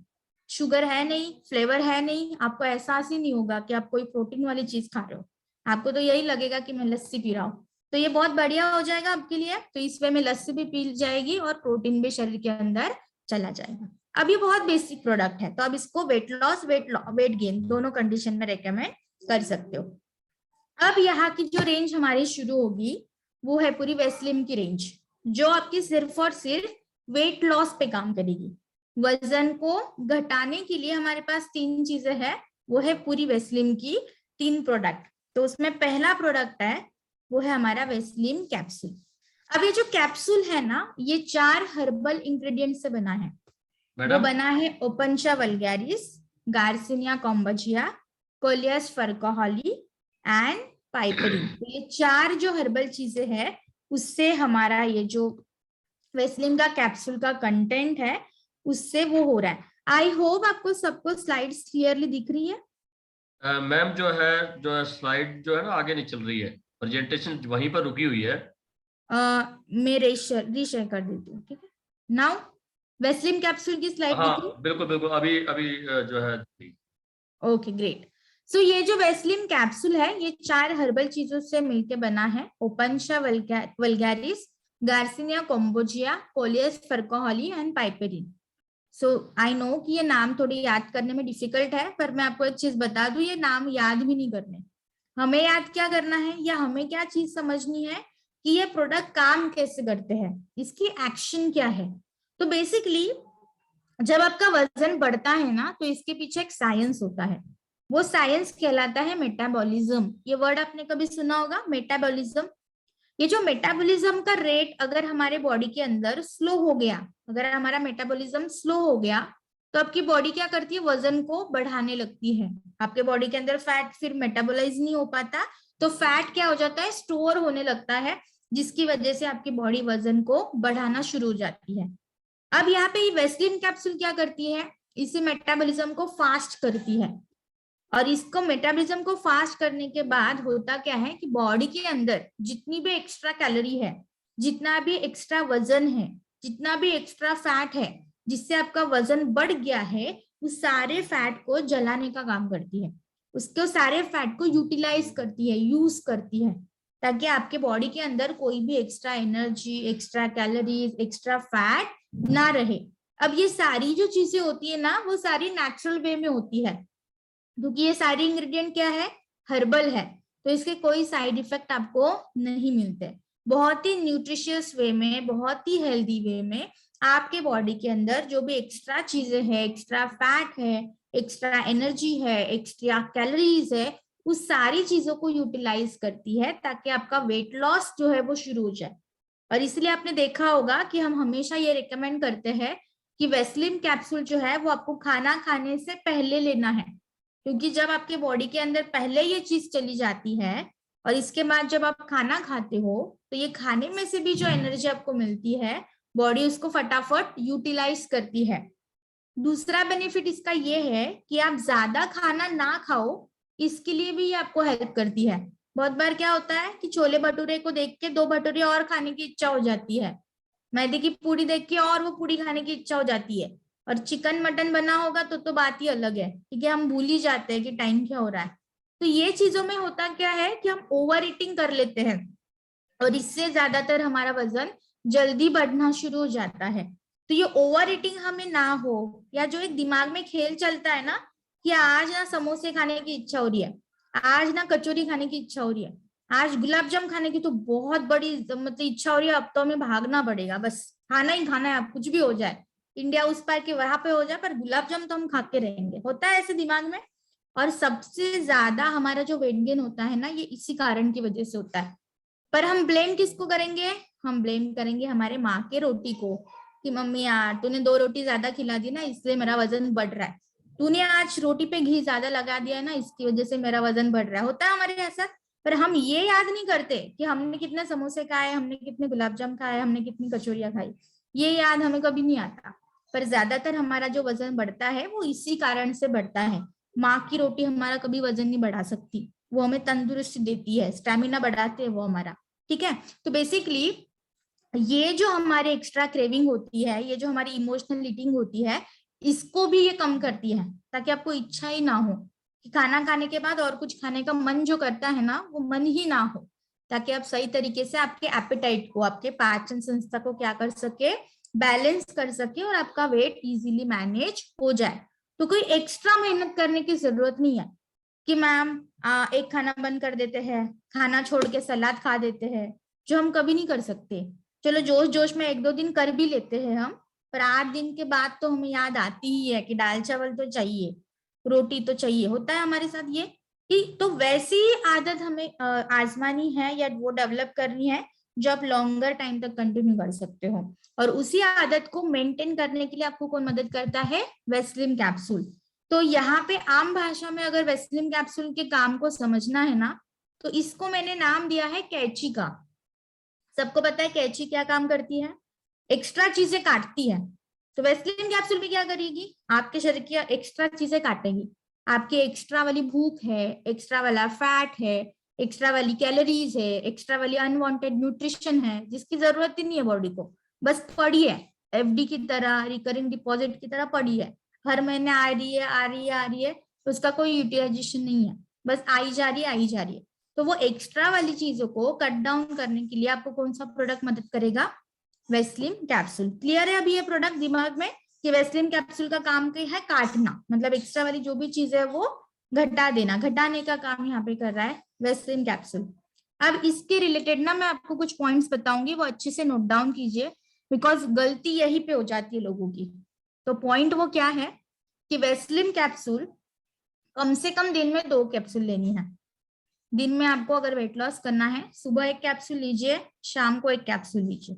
शुगर है नहीं, फ्लेवर है नहीं, आपको एहसास ही नहीं होगा कि आप कोई प्रोटीन वाली चीज खा रहे हो, आपको तो यही लगेगा कि मैं लस्सी पी रहा हूँ। तो ये बहुत बढ़िया हो जाएगा आपके लिए, तो इस वे में लस्सी भी पी जाएगी और प्रोटीन भी शरीर के अंदर चला जाएगा। अब ये बहुत बेसिक प्रोडक्ट है, तो आप इसको वेट लॉस वेट गेन दोनों कंडीशन में रेकमेंड कर सकते हो। अब यहाँ की जो रेंज हमारी शुरू होगी वो है पूरी वेस्लिम की रेंज, जो आपकी सिर्फ और सिर्फ वेट लॉस पे काम करेगी। वजन को घटाने के लिए हमारे पास 3 चीजें हैं, वो है पूरी वेस्लिम की 3 प्रोडक्ट। तो उसमें पहला प्रोडक्ट है वो है हमारा वेस्लिम कैप्सूल। अब ये जो कैप्सूल है ना, ये 4 हर्बल इंग्रेडिएंट से बना है। वो बना है Opuntia vulgaris, Garcinia cambogia, Coleus forskohlii and piperine. तो ये 4 जो हर्बल चीजें हैं उससे हमारा ये जो वेस्लिम का कैप्सूल का कंटेंट है उससे वो हो रहा है। आई होप आपको सबको स्लाइड्स क्लियरली दिख रही है। मैम जो स्लाइड जो है ना आगे नहीं चल रही है, प्रेजेंटेशन वहीं पर रुकी हुई है। मैं रीशेयर कर देती हूँ, ठीक है। नाउ वेस्लिम कैप्सूल की स्लाइड दिख रही है? बिल्कुल बिल्कुल, अभी अभी जो है। Okay great. सो ये जो वेस्लिम कैप्सूल है ये 4 हर्बल चीजों से मिलकर बना है, Opuntia vulgaris, Garcinia cambogia, Coleus forskohlii and piperine. So I know कि ये नाम थोड़ी याद करने में डिफिकल्ट है, पर मैं आपको एक चीज बता दूं, ये नाम याद भी नहीं करने। हमें याद क्या करना है या हमें क्या चीज समझनी है कि ये प्रोडक्ट काम कैसे करते हैं, इसकी एक्शन क्या है। तो बेसिकली जब आपका वजन बढ़ता है ना तो इसके पीछे एक साइंस होता है, वो साइंस कहलाता है मेटाबॉलिज्म। ये वर्ड आपने कभी सुना होगा, मेटाबॉलिज्म। ये जो मेटाबॉलिज्म का रेट अगर हमारे बॉडी के अंदर स्लो हो गया, अगर हमारा मेटाबॉलिज्म स्लो हो गया तो आपकी बॉडी क्या करती है, वजन को बढ़ाने लगती है। आपके बॉडी के अंदर फैट फिर मेटाबोलाइज नहीं हो पाता, तो फैट क्या हो जाता है, स्टोर होने लगता है, जिसकी वजह से आपकी बॉडी वजन को बढ़ाना शुरू हो जाती है। अब यहाँ पे वेस्लिन कैप्सूल क्या करती है, इसे मेटाबॉलिज्म को फास्ट करती है, और इसको मेटाबॉलिज्म को फास्ट करने के बाद होता क्या है कि बॉडी के अंदर जितनी भी एक्स्ट्रा कैलोरी है, जितना भी एक्स्ट्रा वजन है, जितना भी एक्स्ट्रा फैट है, जिससे आपका वजन बढ़ गया है, उस सारे फैट को जलाने का काम करती है, उसको सारे फैट को यूटिलाइज करती है, यूज करती है, ताकि आपके बॉडी के अंदर कोई भी extra energy, extra calories, extra fat ना रहे। अब ये सारी जो चीजें होती है ना, वो सारी नेचुरल वे में होती है, क्योंकि ये सारे इंग्रेडिएंट क्या है, हर्बल है, तो इसके कोई साइड इफेक्ट आपको नहीं मिलते। बहुत ही न्यूट्रिशियस वे में, बहुत ही हेल्दी वे में आपके बॉडी के अंदर जो भी एक्स्ट्रा चीजें हैं, एक्स्ट्रा फैट है, एक्स्ट्रा एनर्जी है, एक्स्ट्रा कैलोरीज है, उस सारी चीजों को यूटिलाइज करती है ताकि आपका वेट लॉस जो है वो शुरू हो जाए। और इसलिए आपने देखा होगा कि हम हमेशा ये रिकमेंड करते हैं कि वेस्लिन कैप्सूल जो है वो आपको खाना खाने से पहले लेना है, क्योंकि जब आपके बॉडी के अंदर पहले ये चीज चली जाती है और इसके बाद जब आप खाना खाते हो तो ये खाने में से भी जो एनर्जी आपको मिलती है, बॉडी उसको फटाफट यूटिलाइज करती है। दूसरा बेनिफिट इसका ये है कि आप ज्यादा खाना ना खाओ, इसके लिए भी ये आपको हेल्प करती है। बहुत बार क्या होता है कि छोले भटूरे को देख के 2 भटूरे और खाने की इच्छा हो जाती है, मैदे की पूड़ी देख के और वो पूड़ी खाने की इच्छा हो जाती है, और चिकन मटन बना होगा तो बात ही अलग है, ठीक है, हम भूल ही जाते हैं कि टाइम क्या हो रहा है। तो ये चीजों में होता क्या है कि हम ओवर ईटिंग कर लेते हैं, और इससे ज्यादातर हमारा वजन जल्दी बढ़ना शुरू हो जाता है। तो ये ओवर ईटिंग हमें ना हो, या जो एक दिमाग में खेल चलता है ना कि आज ना समोसे खाने की इच्छा हो रही है, आज ना कचौरी खाने की इच्छा हो रही है, आज गुलाब जामुन खाने की तो बहुत बड़ी मतलब इच्छा हो रही है, अब तो हमें भागना पड़ेगा, बस खाना ही खाना है, अब कुछ भी हो जाए, इंडिया उस पार के वहां पे हो जाए, पर गुलाब जामुन तो हम खा के रहेंगे, होता है ऐसे दिमाग में। और सबसे ज्यादा हमारा जो वेट गेन होता है ना, ये इसी कारण की वजह से होता है। पर हम ब्लेम किसको करेंगे, हम ब्लेम करेंगे हमारे माँ के रोटी को, कि मम्मी यार तूने 2 रोटी ज्यादा खिला दी ना, इसलिए मेरा वजन बढ़ रहा है। तूने आज रोटी पे घी ज्यादा लगा दिया है ना, इसकी वजह से मेरा वजन बढ़ रहा है। होता है हमारे ऐसा, पर हम ये याद नहीं करते कि हमने कितने समोसे खाए, हमने कितने गुलाब जामुन खाए, हमने कितनी कचौरियां खाई, ये याद हमें कभी नहीं आता। पर ज्यादातर हमारा जो वजन बढ़ता है वो इसी कारण से बढ़ता है। माँ की रोटी हमारा कभी वजन नहीं बढ़ा सकती, वो हमें तंदुरुस्ती देती है, स्टेमिना बढ़ाते हैं वो हमारा। ठीक है, तो बेसिकली ये जो हमारे एक्स्ट्रा क्रेविंग होती है, ये जो हमारी इमोशनल ईटिंग होती है, इसको भी ये कम करती है, ताकि आपको इच्छा ही ना हो कि खाना खाने के बाद और कुछ खाने का मन जो करता है ना, वो मन ही ना हो, ताकि आप सही तरीके से आपके एपेटाइट को, आपके पाचन संस्था को क्या कर सके, बैलेंस कर सके, और आपका वेट इजीली मैनेज हो जाए। तो कोई एक्स्ट्रा मेहनत करने की जरूरत नहीं है कि मैम एक खाना बंद कर देते हैं, खाना छोड़ के सलाद खा देते हैं, जो हम कभी नहीं कर सकते। चलो जोश जोश में एक दो दिन कर भी लेते हैं हम, पर 8 दिन के बाद तो हमें याद आती ही है कि दाल चावल तो चाहिए, रोटी तो चाहिए। होता है हमारे साथ ये कि, तो वैसी ही आदत हमें आजमानी है या वो डेवलप करनी है जो आप लॉन्गर टाइम तक कंटिन्यू कर सकते हो। और उसी आदत को मेंटेन करने के लिए आपको कौन मदद करता है? Vaseline capsule. तो यहाँ पे आम भाषा में अगर वेस्लिन कैप्सूल के काम को समझना है ना, तो इसको मैंने नाम दिया है कैंची का। सबको पता है कैंची क्या काम करती है? एक्स्ट्रा चीजें काटती है। तो वेस्लिन कैप्सूल भी क्या करेगी? आपके शरीर की एक्स्ट्रा चीजें काटेगी। आपकी एक्स्ट्रा वाली भूख है, एक्स्ट्रा वाला फैट है, एक्स्ट्रा वाली कैलोरीज है, एक्स्ट्रा वाली अनवांटेड न्यूट्रिशन है, जिसकी जरूरत ही नहीं है बॉडी को, बस पड़ी है, एफडी की तरह, रिकरिंग डिपॉजिट की तरह पड़ी है, हर महीने आ रही है आ रही है आ रही है, उसका कोई यूटिलाइजेशन नहीं है, बस आई जा रही है आई जा रही है। तो वो एक्स्ट्रा वाली चीजों को कट डाउन करने के लिए आपको कौन सा प्रोडक्ट मदद करेगा? Vaseline capsule. क्लियर है अभी ये प्रोडक्ट दिमाग में कि वेस्लिन कैप्सूल का काम क्या है? काटना, मतलब एक्स्ट्रा वाली जो भी चीज है वो घटा देना, घटाने का काम यहाँ पे कर रहा है वेस्लिन कैप्सूल। अब इसके रिलेटेड ना मैं आपको कुछ पॉइंट्स बताऊंगी, वो अच्छे से नोट डाउन कीजिए, बिकॉज गलती यही पे हो जाती है लोगों की। तो पॉइंट वो क्या है कि वेस्लिन कैप्सूल कम से कम दिन में 2 कैप्सूल लेनी है। दिन में आपको अगर वेट लॉस करना है, सुबह 1 कैप्सूल लीजिए, शाम को 1 कैप्सूल लीजिए।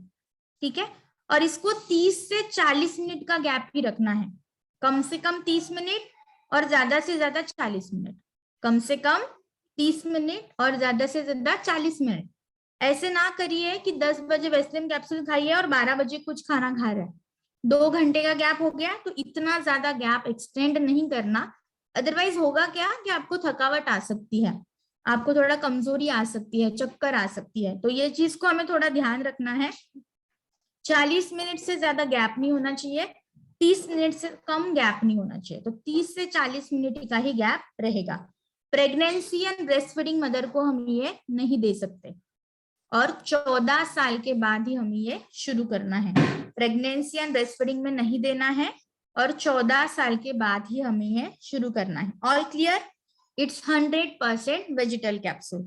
ठीक है, और इसको 30 से 40 मिनट का गैप ही रखना है। कम से कम 30 मिनट और ज्यादा से ज्यादा 40 मिनट। कम से कम 30 मिनट और ज्यादा से ज्यादा 40 मिनट। ऐसे ना करिए कि 10 बजे वेस्लिन कैप्सूल खाइए और 12 बजे कुछ खाना खा रहे हैं। 2 घंटे का गैप हो गया, तो इतना ज्यादा गैप एक्सटेंड नहीं करना। अदरवाइज होगा क्या कि आपको थकावट आ सकती है, आपको थोड़ा कमजोरी आ सकती है, चक्कर आ सकती है। तो ये चीज को हमें थोड़ा ध्यान रखना है। 40 मिनट से ज्यादा गैप नहीं होना चाहिए, 30 मिनट से कम गैप नहीं होना चाहिए। तो 30 से 40 मिनट का ही गैप रहेगा। Pregnancy and breast feeding mother को हम ये नहीं दे सकते, और 14 साल के बाद ही हमें ये शुरू करना है। प्रेगनेंसी एंड ब्रेस्ट फीडिंग में नहीं देना है, और 14 साल के बाद ही हमें ये शुरू करना है। All clear? It's 100% vegetal capsule.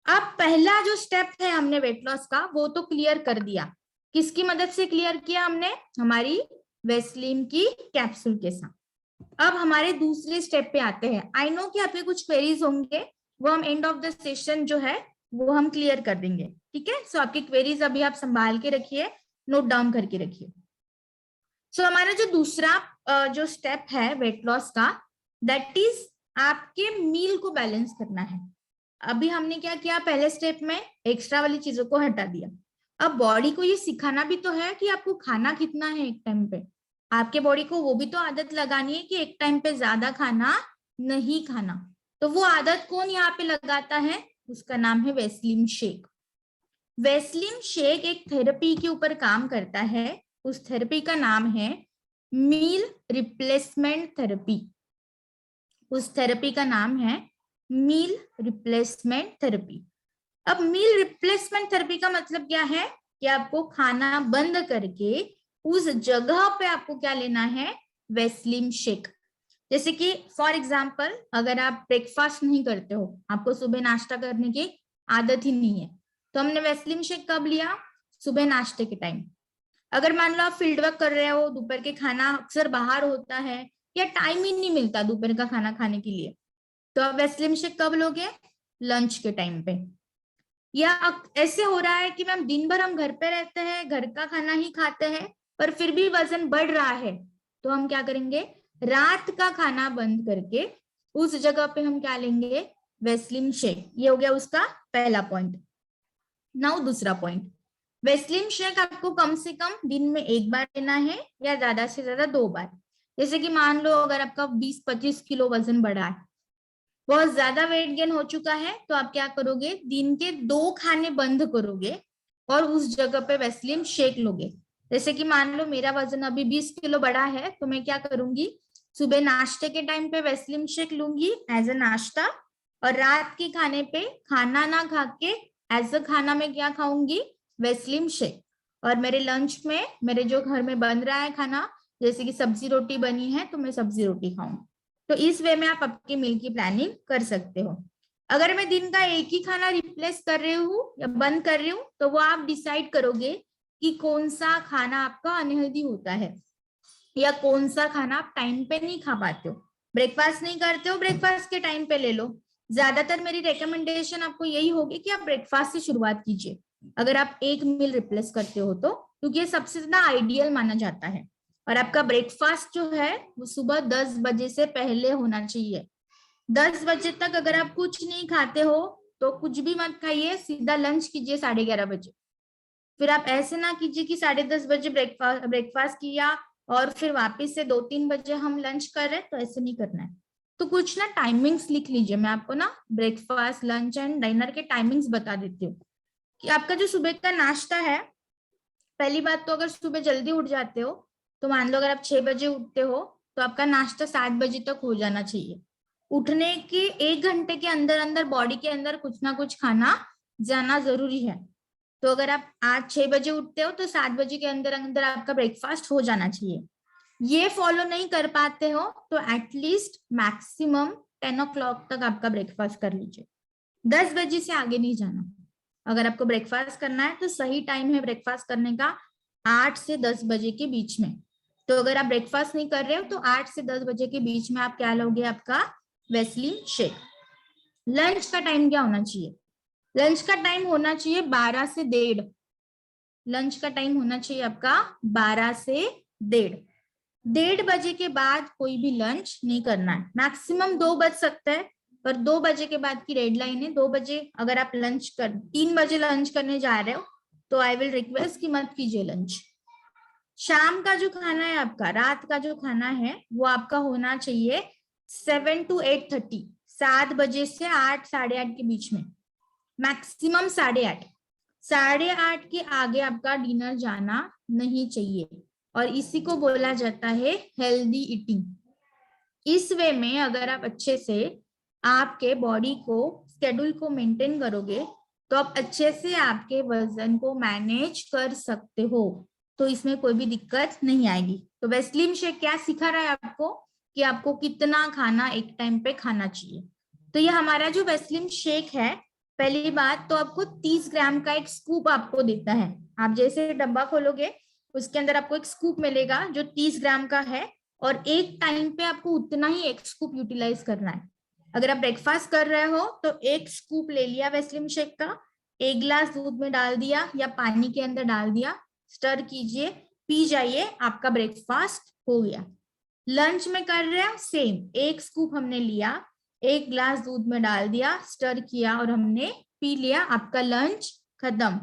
अब पहला जो स्टेप है हमने वेट लॉस का, वो तो क्लियर कर दिया। किसकी मदद से क्लियर किया हमने? हमारी वेस्लिन की कैप्सूल के साथ। अब हमारे दूसरे स्टेप पे आते हैं। आई नो कि आपके कुछ क्वेरीज होंगे, वो हम एंड ऑफ द सेशन जो है वो हम क्लियर कर देंगे। ठीक है, सो आपकी क्वेरीज अभी आप संभाल के रखिए, नोट डाउन करके रखिए। सो हमारा जो दूसरा जो स्टेप है वेट लॉस का, दैट इज आपके मील को बैलेंस करना है। अभी हमने क्या किया? पहले स्टेप में एक्स्ट्रा वाली चीजों को हटा दिया। अब बॉडी को ये सिखाना भी तो है कि आपको खाना कितना है एक टाइम पे। आपके बॉडी को वो भी तो आदत लगानी है कि एक टाइम पे ज्यादा खाना नहीं खाना। तो वो आदत कौन यहाँ पे लगाता है? उसका नाम है वेस्लिन शेक। वेस्लिन शेक एक थेरेपी के ऊपर काम करता है। उस थेरेपी का नाम है मील रिप्लेसमेंट थेरेपी। उस थेरेपी का नाम है मील रिप्लेसमेंट थेरेपी। अब मील रिप्लेसमेंट थेरेपी का मतलब क्या है? कि आपको खाना बंद करके उस जगह पे आपको क्या लेना है? Vaseline shake. जैसे कि फॉर एग्जाम्पल, अगर आप ब्रेकफास्ट नहीं करते हो, आपको सुबह नाश्ता करने की आदत ही नहीं है, तो हमने वेस्लिन शेक कब लिया? सुबह नाश्ते के टाइम। अगर मान लो आप फील्ड वर्क कर रहे हो, दोपहर के खाना अक्सर बाहर होता है, या टाइम ही नहीं मिलता दोपहर का खाना खाने के लिए, तो आप वेस्लिन शेक कब लोगे? लंच के टाइम पे। या ऐसे हो रहा है कि मैम दिन भर हम घर पे रहते हैं, घर का खाना ही खाते हैं, पर फिर भी वजन बढ़ रहा है, तो हम क्या करेंगे? रात का खाना बंद करके उस जगह पे हम क्या लेंगे, वेस्लिन शेक। ये हो गया उसका पहला पॉइंट। नाउ दूसरा पॉइंट, वेस्लिन शेक आपको कम से कम दिन में एक बार लेना है या ज्यादा से ज्यादा 2 बार। जैसे कि मान लो अगर आपका 20-25 किलो वजन बढ़ा है, बहुत ज्यादा वेट गेन हो चुका है, तो आप क्या करोगे, दिन के 2 खाने बंद करोगे और उस जगह पे वेस्लिन शेक लोगे। जैसे कि मान लो मेरा वजन अभी 20 किलो बढ़ा है, तो मैं क्या करूंगी, सुबह नाश्ते के टाइम पे वेस्लिन शेक लूंगी एज अ नाश्ता, और रात के खाने पे खाना ना खा के एज अ खाना में क्या खाऊंगी, वेस्लिन शेक। और मेरे लंच में मेरे जो घर में बन रहा है खाना, जैसे कि सब्जी रोटी बनी है तो मैं सब्जी रोटी खाऊंगी। तो इस वे में आप आपकी मील की प्लानिंग कर सकते हो। अगर मैं दिन का एक ही खाना रिप्लेस कर रही हूँ या बंद कर रही हूँ, तो वो आप डिसाइड करोगे कि कौन सा खाना आपका अनहेल्दी होता है या कौन सा खाना आप टाइम पे नहीं खा पाते हो। ब्रेकफास्ट नहीं करते हो, ब्रेकफास्ट के टाइम पे ले लो। ज्यादातर मेरी रिकमेंडेशन आपको यही होगी कि आप ब्रेकफास्ट से शुरुआत कीजिए अगर आप एक मील रिप्लेस करते हो तो, क्योंकि ये सबसे ज्यादा आइडियल माना जाता है। और आपका ब्रेकफास्ट जो है वो सुबह 10 बजे से पहले होना चाहिए। 10 बजे तक अगर आप कुछ नहीं खाते हो तो कुछ भी मत खाइए, सीधा लंच कीजिए 11:30 बजे। फिर आप ऐसे ना कीजिए कि 10:30 बजे ब्रेकफास्ट किया और फिर वापस से 2-3 बजे हम लंच कर रहे हैं, तो ऐसे नहीं करना है। तो कुछ ना टाइमिंग्स लिख लीजिए, मैं आपको ना ब्रेकफास्ट लंच एंड डिनर के टाइमिंग्स बता देती हूँ कि आपका जो सुबह का नाश्ता है, पहली बात तो अगर सुबह जल्दी उठ जाते हो, तो मान लो अगर आप 6 बजे उठते हो तो आपका नाश्ता 7 बजे तक हो जाना चाहिए। उठने के 1 घंटे के अंदर अंदर बॉडी के अंदर कुछ ना कुछ खाना जाना जरूरी है। तो अगर आप आज 6 बजे उठते हो तो 7 बजे के अंदर अंदर आपका ब्रेकफास्ट हो जाना चाहिए। ये फॉलो नहीं कर पाते हो तो एटलीस्ट मैक्सिमम 10 o'clock तक आपका ब्रेकफास्ट कर लीजिए। 10 बजे से आगे नहीं जाना। अगर आपको ब्रेकफास्ट करना है तो सही टाइम है ब्रेकफास्ट करने का 8 से 10 बजे के बीच में। तो अगर आप ब्रेकफास्ट नहीं कर रहे हो तो 8 से 10 बजे के बीच में आप क्या लोगे, आपका वेस्लिन शेक। लंच का टाइम क्या होना चाहिए, लंच का टाइम होना चाहिए 12 से 1:30। लंच का टाइम होना चाहिए आपका 12 से 1:30 के बाद कोई भी लंच नहीं करना है। मैक्सिमम 2 बज सकता है, पर 2 बजे के बाद की रेड लाइन है। 2 बजे अगर आप 3 बजे लंच करने जा रहे हो तो आई विल रिक्वेस्ट कि मत कीजिए लंच। शाम का जो खाना है आपका, रात का जो खाना है वो आपका होना चाहिए 7 to 8:30, 7 बजे से 8, 8:30 के बीच में, मैक्सिमम 8:30। 8:30 के आगे आपका डिनर जाना नहीं चाहिए और इसी को बोला जाता है हेल्दी ईटिंग। इस वे में अगर आप अच्छे से आपके बॉडी को स्केड्यूल को मेंटेन करोगे तो आप अच्छे से आपके वजन को मैनेज कर सकते हो, तो इसमें कोई भी दिक्कत नहीं आएगी। तो वेस्लिन शेक क्या सिखा रहा है आपको कि आपको कितना खाना एक टाइम पे खाना चाहिए। तो ये हमारा जो वेस्लिन शेक है, पहली बात तो आपको 30 ग्राम का एक स्कूप आपको देता है। आप जैसे डब्बा खोलोगे उसके अंदर आपको एक स्कूप मिलेगा जो 30 ग्राम का है, और एक टाइम पे आपको उतना ही एक स्कूप यूटिलाइज करना है। अगर आप ब्रेकफास्ट कर रहे हो तो एक स्कूप ले लिया वेस्लिन शेक का, 1 गिलास दूध में डाल दिया या पानी के अंदर डाल दिया, स्टर कीजिए, पी जाइए, आपका ब्रेकफास्ट हो गया। लंच में कर रहे हैं सेम, 1 स्कूप हमने लिया, 1 गिलास दूध में डाल दिया, स्टर किया और हमने पी लिया, आपका लंच खत्म।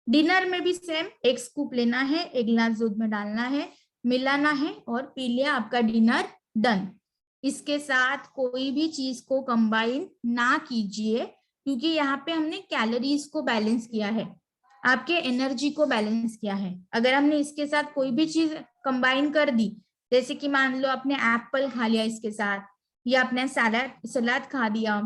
डिनर में भी सेम, 1 स्कूप लेना है, 1 गिलास दूध में डालना है, मिलाना है और पी लिया, आपका डिनर डन। इसके साथ कोई भी चीज को कंबाइन ना कीजिए, क्योंकि यहाँ पे हमने कैलोरीज को बैलेंस किया है, आपके एनर्जी को बैलेंस किया है। अगर हमने इसके साथ कोई भी चीज कंबाइन कर दी, जैसे कि मान लो आपने एप्पल खा लिया इसके साथ, या आपने सलाद खा दिया,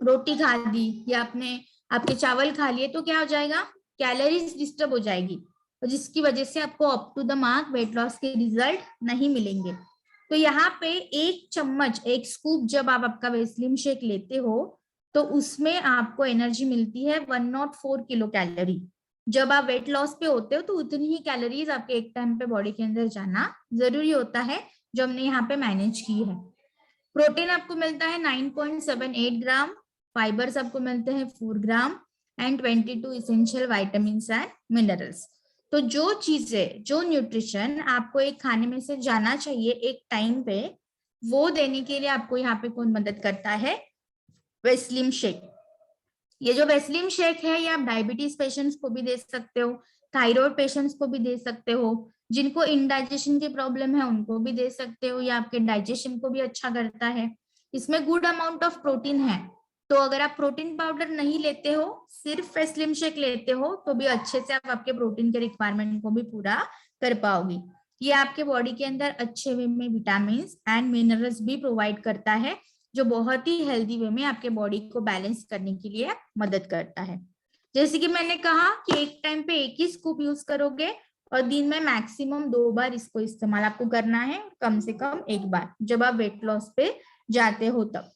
रोटी खा दी, या आपने आपके चावल खा लिए, तो क्या हो जाएगा, कैलोरीज डिस्टर्ब हो जाएगी, और जिसकी वजह से आपको up to the mark weight loss के रिजल्ट नहीं मिलेंगे। तो यहाँ पे 1 चम्मच, 1 स्कूप जब आप आपका वेस्लिन शेक लेते हो तो उसमें आपको एनर्जी मिलती है 104 किलो कैलोरी। जब आप वेट लॉस पे होते हो तो उतनी ही कैलोरीज आपके एक टाइम पे बॉडी के अंदर जाना जरूरी होता है, जो हमने यहाँ पे मैनेज की है। प्रोटीन आपको मिलता है 9.78 ग्राम, फाइबर्स आपको मिलते हैं 4 gram and 22 essential vitamin and minerals. तो जो चीजें, जो न्यूट्रिशन आपको एक खाने में से जाना चाहिए एक टाइम पे, वो देने के लिए आपको यहाँ पे कौन मदद करता है, वेस्लिम शेक। ये जो वेस्लिम शेक है ये आप डायबिटीज पेशेंट्स को भी दे सकते हो, थायराइड पेशेंट्स को भी दे सकते हो, जिनको इंडाइजेशन की प्रॉब्लम है उनको भी दे सकते हो, ये आपके डाइजेशन को भी अच्छा करता है। इसमें गुड अमाउंट ऑफ प्रोटीन है, तो अगर आप प्रोटीन पाउडर नहीं लेते हो, सिर्फ वेस्लिम शेक लेते हो, तो भी अच्छे से आप आपके प्रोटीन के रिक्वायरमेंट को भी पूरा कर पाओगे। ये आपके बॉडी के अंदर अच्छे वे में विटामिन एंड मिनरल्स भी प्रोवाइड करता है, जो बहुत ही हेल्दी वे में आपके बॉडी को बैलेंस करने के लिए मदद करता है। जैसे कि मैंने कहा कि एक टाइम पे एक ही स्कूप यूज करोगे और दिन में मैक्सिमम 2 बार इसको इस्तेमाल आपको करना है, कम से कम 1 बार जब आप वेट लॉस पे जाते हो तब।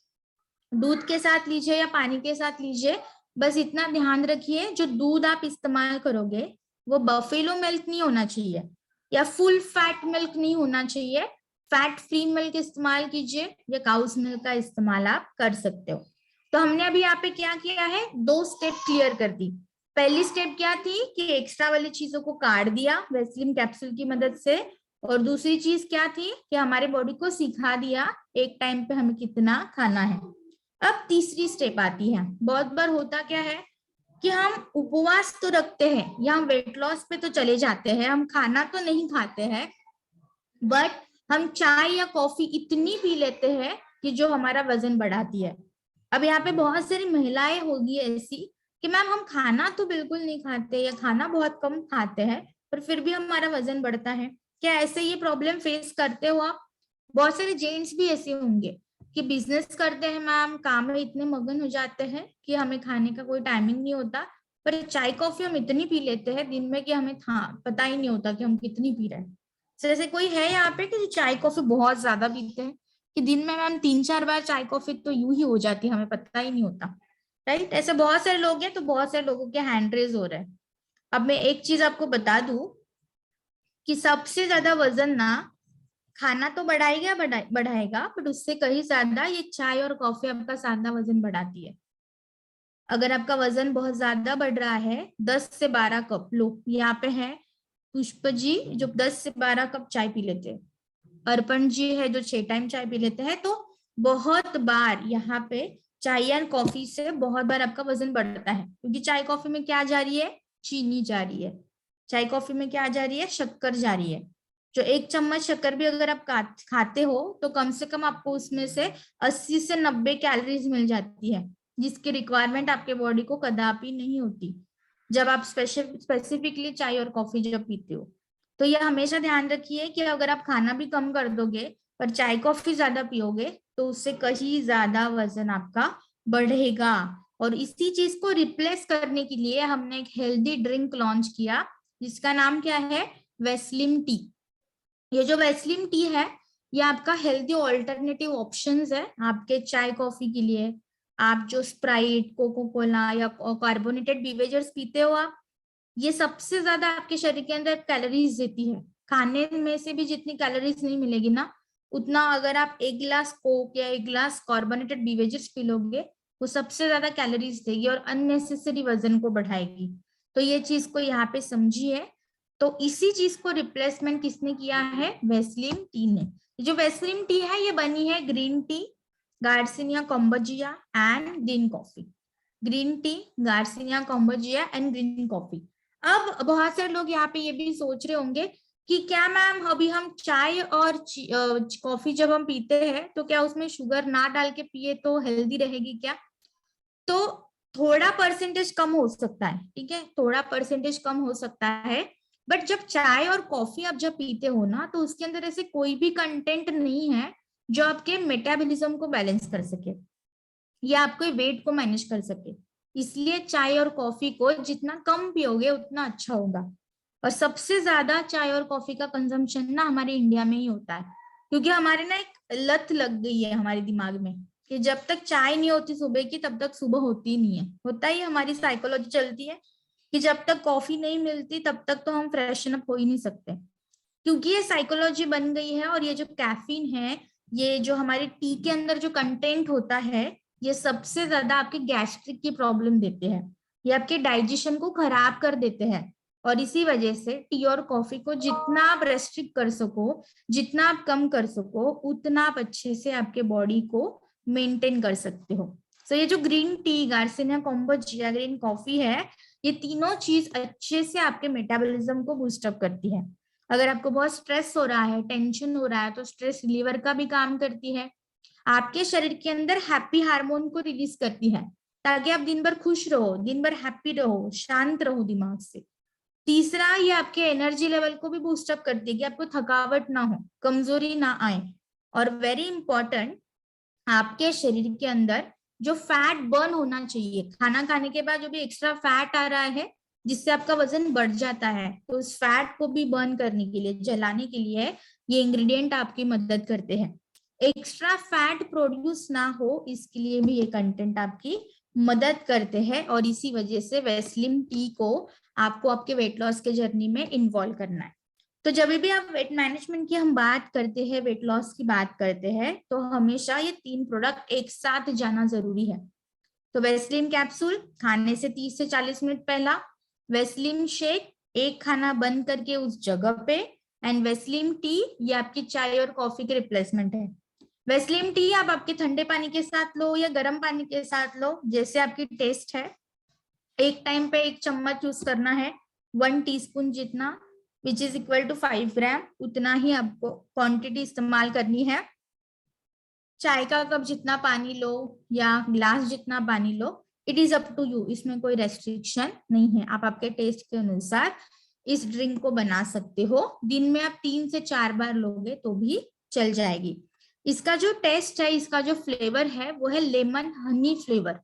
दूध के साथ लीजिए या पानी के साथ लीजिए, बस इतना ध्यान रखिए जो दूध आप इस्तेमाल करोगे वो बफेलो मिल्क नहीं होना चाहिए या फुल फैट मिल्क नहीं होना चाहिए। फैट फ्री मिल्क इस्तेमाल कीजिए या काउस मिल्क का इस्तेमाल आप कर सकते हो। तो हमने अभी यहाँ पे क्या किया है, 2 स्टेप क्लियर कर दी। पहली स्टेप क्या थी कि एक्स्ट्रा वाली चीजों को काट दिया वेस्लिन कैप्सूल की मदद से, और दूसरी चीज क्या थी कि हमारे बॉडी को सिखा दिया एक टाइम पे हमें कितना खाना है। अब तीसरी स्टेप आती है। बहुत बार होता क्या है कि हम उपवास तो रखते हैं या हम वेट लॉस पे तो चले जाते हैं, हम खाना तो नहीं खाते हैं, बट हम चाय या कॉफी इतनी पी लेते हैं कि जो हमारा वजन बढ़ाती है। अब यहाँ पे बहुत सारी महिलाएं होगी ऐसी कि मैम हम खाना तो बिल्कुल नहीं खाते या खाना बहुत कम खाते हैं पर फिर भी हमारा वजन बढ़ता है। क्या ऐसे ये प्रॉब्लम फेस करते हो आप? बहुत सारे जेंट्स भी ऐसे होंगे कि बिजनेस करते हैं मैम, काम में इतने मगन हो जाते हैं कि हमें खाने का कोई टाइमिंग नहीं होता, पर चाय कॉफी हम इतनी पी लेते हैं दिन में कि हमें पता ही नहीं होता कि हम कितनी पी रहे हैं। जैसे कोई है यहाँ पे कि जो चाय कॉफी बहुत ज्यादा पीते हैं कि दिन में मैम 3-4 बार चाय कॉफी तो यूं ही हो जाती है, हमें पता ही नहीं होता, राइट? ऐसे बहुत सारे लोग हैं, तो बहुत सारे लोगों के हैंड रेज हो रहे हैं। अब मैं एक चीज आपको बता दूं कि सबसे ज्यादा वजन ना खाना तो बढ़ाएगा बढ़ाएगा, बट उससे कहीं ज्यादा ये चाय और कॉफी आपका सादा वजन बढ़ाती है। अगर आपका वजन बहुत ज्यादा बढ़ रहा है, 10 से 12 कप, लो यहाँ पे है पुष्प जी जो 10 से 12 कप चाय पी लेते हैं, अर्पण जी है जो 6 टाइम चाय पी लेते हैं, तो बहुत बार यहाँ पे चाय या कॉफी से बहुत बार आपका वजन बढ़ता है, क्योंकि चाय कॉफी में क्या जा रही है, चीनी जा रही है। चाय कॉफी में क्या जा रही है, शक्कर जा रही है। जो 1 चम्मच शक्कर भी अगर आप खाते हो तो कम से कम आपको उसमें से 80 से 90 कैलोरीज मिल जाती है, जिसकी रिक्वायरमेंट आपके बॉडी को कदापि नहीं होती जब आप स्पेसिफिकली चाय और कॉफी जब पीते हो। तो ये हमेशा ध्यान रखिए कि अगर आप खाना भी कम कर दोगे पर चाय कॉफी ज्यादा पियोगे तो उससे कहीं ज्यादा वजन आपका बढ़ेगा। और इसी चीज को रिप्लेस करने के लिए हमने एक हेल्दी ड्रिंक लॉन्च किया जिसका नाम क्या है, वेस्लिम टी। ये जो वेस्लिम टी है ये आपका हेल्दी ऑल्टरनेटिव ऑप्शंस है आपके चाय कॉफी के लिए। आप जो स्प्राइट, कोको कोला या कार्बोनेटेड बीवेजर्स पीते हो आप, ये सबसे ज्यादा आपके शरीर के अंदर कैलोरीज देती है। खाने में से भी जितनी कैलोरीज नहीं मिलेगी ना, उतना अगर आप 1 गिलास कोक या 1 गिलास कार्बोनेटेड बीवेजर्स पी लोगे, वो सबसे ज्यादा कैलोरीज देगी और अननेसेसरी वजन को बढ़ाएगी। तो ये चीज को यहाँ पे समझिए। तो इसी चीज को रिप्लेसमेंट किसने किया है, वेस्लिम टी ने। जो वेस्लिम टी है ये बनी है green tea, Garcinia cambogia and green coffee. Green tea, Garcinia cambogia and green coffee. अब बहुत सारे लोग यहाँ पे ये भी सोच रहे होंगे कि क्या मैम अभी हम चाय और कॉफी जब हम पीते हैं तो क्या उसमें शुगर ना डाल के पिए तो हेल्दी रहेगी क्या? तो थोड़ा परसेंटेज कम हो सकता है, ठीक है, थोड़ा परसेंटेज कम हो सकता है, बट जब चाय और कॉफी आप जब पीते हो ना तो उसके अंदर ऐसे कोई भी कंटेंट नहीं है जो आपके मेटाबॉलिज्म को बैलेंस कर सके या आपके वेट को मैनेज कर सके। इसलिए चाय और कॉफी को जितना कम पियोगे उतना अच्छा होगा। और सबसे ज्यादा चाय और कॉफी का कंजम्पशन ना हमारे इंडिया में ही होता है, क्योंकि हमारे ना एक लत लग गई है हमारे दिमाग में कि जब तक चाय नहीं होती सुबह की तब तक सुबह होती नहीं है। होता ही हमारी साइकोलॉजी चलती है कि जब तक कॉफी नहीं मिलती तब तक तो हम फ्रेशन अप हो ही नहीं सकते, क्योंकि ये साइकोलॉजी बन गई है। और ये जो कैफीन है, ये जो हमारे टी के अंदर जो कंटेंट होता है, ये सबसे ज्यादा आपके गैस्ट्रिक की प्रॉब्लम देते हैं, ये आपके डाइजेशन को खराब कर देते हैं। और इसी वजह से टी और कॉफी को जितना आप रेस्ट्रिक्ट कर सको, जितना आप कम कर सको, उतना आप अच्छे से आपके बॉडी को मेंटेन कर सकते हो। सो ये जो green tea, garcinia kombucha, green coffee है, ये तीनों चीज अच्छे से आपके मेटाबॉलिज्म को बूस्टअप करती है। अगर आपको बहुत स्ट्रेस हो रहा है, टेंशन हो रहा है, तो स्ट्रेस रिलीवर का भी काम करती है। आपके शरीर के अंदर हैप्पी हार्मोन को रिलीज करती है, ताकि आप दिन भर खुश रहो, दिन भर हैप्पी रहो, शांत रहो दिमाग से। तीसरा, ये आपके एनर्जी लेवल को भी बूस्टअप करती है कि आपको थकावट ना हो, कमजोरी ना आए। और वेरी इंपॉर्टेंट, आपके शरीर के अंदर जो फैट बर्न होना चाहिए, खाना खाने के बाद जो भी एक्स्ट्रा फैट आ रहा है जिससे आपका वजन बढ़ जाता है, तो उस फैट को भी बर्न करने के लिए, जलाने के लिए ये इंग्रेडिएंट आपकी मदद करते हैं। एक्स्ट्रा फैट प्रोड्यूस ना हो, इसके लिए भी ये कंटेंट आपकी मदद करते हैं। और इसी वजह से वेस्लिन टी को आपको आपके वेट लॉस के जर्नी में इन्वॉल्व करना है। तो जब भी आप वेट मैनेजमेंट की हम बात करते हैं, वेट लॉस की बात करते हैं, तो हमेशा ये 3 प्रोडक्ट एक साथ जाना जरूरी है। तो वेस्लिन कैप्सूल खाने से 30 से 40 मिनट पहला, वेस्लिन शेक एक खाना बंद करके उस जगह पे, एंड वेस्लिन टी ये आपकी चाय और कॉफी के रिप्लेसमेंट है। वेस्लिन टी आप आपके ठंडे पानी के साथ लो या गर्म पानी के साथ लो, जैसे आपकी टेस्ट है। एक टाइम पे 1 चम्मच यूज करना है, 1 टीस्पून जितना, विच इज इक्वल टू 5 ग्राम, उतना ही आपको क्वांटिटी इस्तेमाल करनी है। चाय का कप जितना पानी लो या ग्लास जितना पानी लो, it is up to you, इसमें कोई रेस्ट्रिक्शन नहीं है। आप आपके टेस्ट के अनुसार इस ड्रिंक को बना सकते हो। दिन में आप 3 से 4 बार लोगे तो भी चल जाएगी। इसका जो टेस्ट है, इसका जो फ्लेवर है, वो है लेमन हनी फ्लेवर।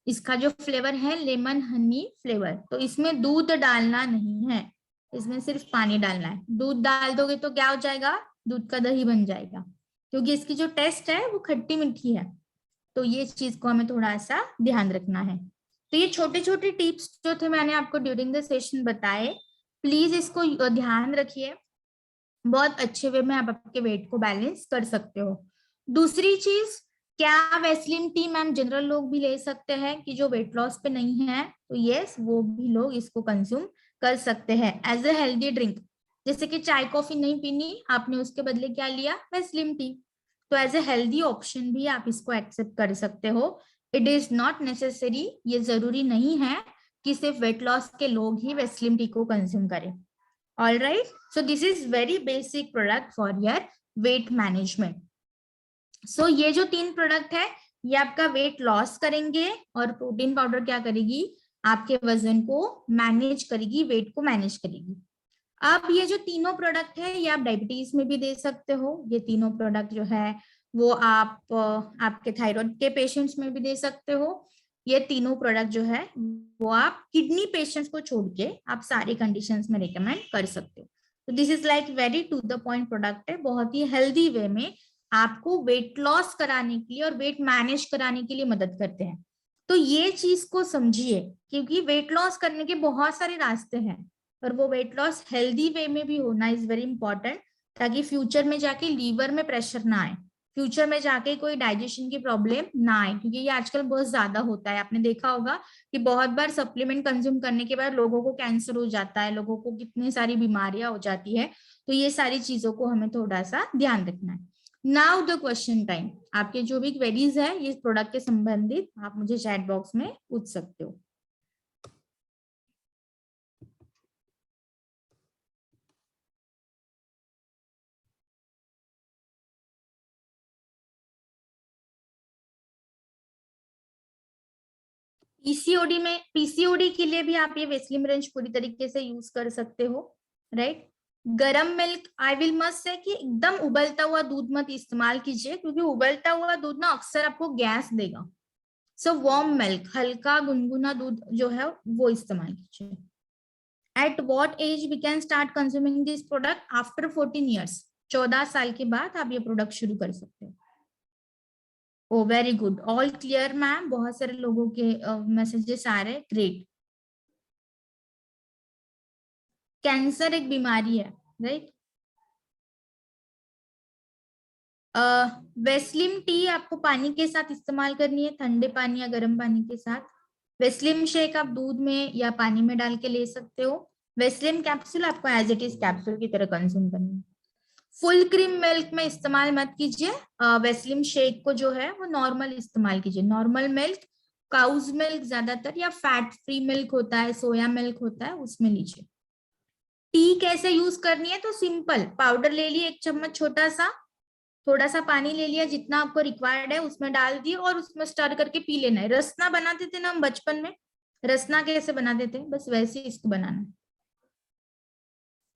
इसका जो फ्लेवर है लेमन हनी फ्लेवर। तो इसमें दूध डालना नहीं है, इसमें सिर्फ पानी डालना है। दूध डाल दोगे तो क्या हो जाएगा, दूध का दही बन जाएगा, क्योंकि इसकी जो टेस्ट है वो खट्टी मीठी है। तो ये चीज को हमें थोड़ा सा ध्यान रखना है। तो ये छोटे छोटे टिप्स जो थे मैंने आपको ड्यूरिंग द सेशन बताए, प्लीज इसको ध्यान रखिए। बहुत अच्छे वे में आप आपके वेट को बैलेंस कर सकते हो। दूसरी चीज, क्या वेस्लिन टी मैम जनरल लोग भी ले सकते हैं कि जो वेट लॉस पे नहीं है? तो यस, वो भी लोग इसको कंज्यूम कर सकते हैं एज ए हेल्दी ड्रिंक। जैसे कि चाय कॉफी नहीं पीनी, आपने उसके बदले क्या लिया, वेस्लिन टी। तो एज ए हेल्दी ऑप्शन भी आप इसको एक्सेप्ट कर सकते हो। इट इज नॉट नेसेसरी, ये जरूरी नहीं है कि सिर्फ वेट लॉस के लोग ही वेस्लिन टी को कंज्यूम करें। All right, so this is very basic product for your weight management. So ये जो 3 प्रोडक्ट है, ये आपका वेट लॉस करेंगे, और प्रोटीन पाउडर क्या करेगी, आपके वजन को मैनेज करेगी, वेट को मैनेज करेगी। अब ये जो तीनों प्रोडक्ट है, ये आप डायबिटीज में भी दे सकते हो। ये तीनों प्रोडक्ट जो है वो आप आपके थायराइड के पेशेंट्स में भी दे सकते हो। ये तीनों प्रोडक्ट जो है वो आप किडनी पेशेंट्स को छोड़ के आप सारी कंडीशंस में रिकमेंड कर सकते हो। तो this is like very to the point product है, बहुत ही हेल्दी वे में आपको वेट लॉस कराने के लिए और वेट मैनेज कराने के लिए मदद करते हैं। तो ये चीज को समझिए, क्योंकि वेट लॉस करने के बहुत सारे रास्ते हैं, और वो वेट लॉस हेल्दी वे में भी होना इज वेरी इंपॉर्टेंट, ताकि फ्यूचर में जाके लीवर में प्रेशर ना आए, फ्यूचर में जाके कोई डाइजेशन की प्रॉब्लम ना आए। क्योंकि ये आजकल बहुत ज्यादा होता है, आपने देखा होगा कि बहुत बार सप्लीमेंट कंज्यूम करने के बाद लोगों को कैंसर हो जाता है, लोगों को कितनी सारी बीमारियां हो जाती है। तो ये सारी चीजों को हमें थोड़ा सा ध्यान रखना है। नाउ द क्वेश्चन टाइम, आपके जो भी क्वेरीज है ये प्रोडक्ट के संबंधित, आप मुझे चैट बॉक्स में पूछ सकते हो। पीसीओडी में, पीसीओडी के लिए भी आप ये वेस्लिम रेंज पूरी तरीके से यूज कर सकते हो, राइट। गरम milk, I will must say कि एकदम उबलता हुआ दूध मत इस्तेमाल कीजिए, क्योंकि उबलता हुआ दूध ना अक्सर आपको गैस देगा। सो वार्म मिल्क, हल्का गुनगुना दूध जो है वो इस्तेमाल कीजिए। At what age we can start consuming this product? After 14 years, 14 साल के बाद आप ये प्रोडक्ट शुरू कर सकते हो। Oh very good, all clear ma'am, बहुत सारे लोगों के मैसेजेस आ रहे हैं, ग्रेट। कैंसर एक बीमारी है, राइट। वेस्लिम टी आपको पानी के साथ इस्तेमाल करनी है, ठंडे पानी या गर्म पानी के साथ। वेस्लिम शेक आप दूध में या पानी में डाल के ले सकते हो। वेस्लिम कैप्सूल आपको एज इट इज कैप्सूल की तरह कंज्यूम करनी है। फुल क्रीम मिल्क में इस्तेमाल मत कीजिए। वेस्लिम शेक को जो है वो नॉर्मल इस्तेमाल कीजिए। नॉर्मल मिल्क, काउज मिल्क ज्यादातर, या फैट फ्री मिल्क होता है, सोया मिल्क होता है, उसमें लीजिए। टी कैसे यूज करनी है, तो सिंपल, पाउडर ले लिए 1 चम्मच छोटा सा, थोड़ा सा पानी ले लिया जितना आपको रिक्वायर्ड है, उसमें डाल दिए और उसमें स्टर करके पी लेना है। रसना बनाते थे ना हम बचपन में, रसना कैसे बनाते थे, बस वैसे ही इसको बनाना है।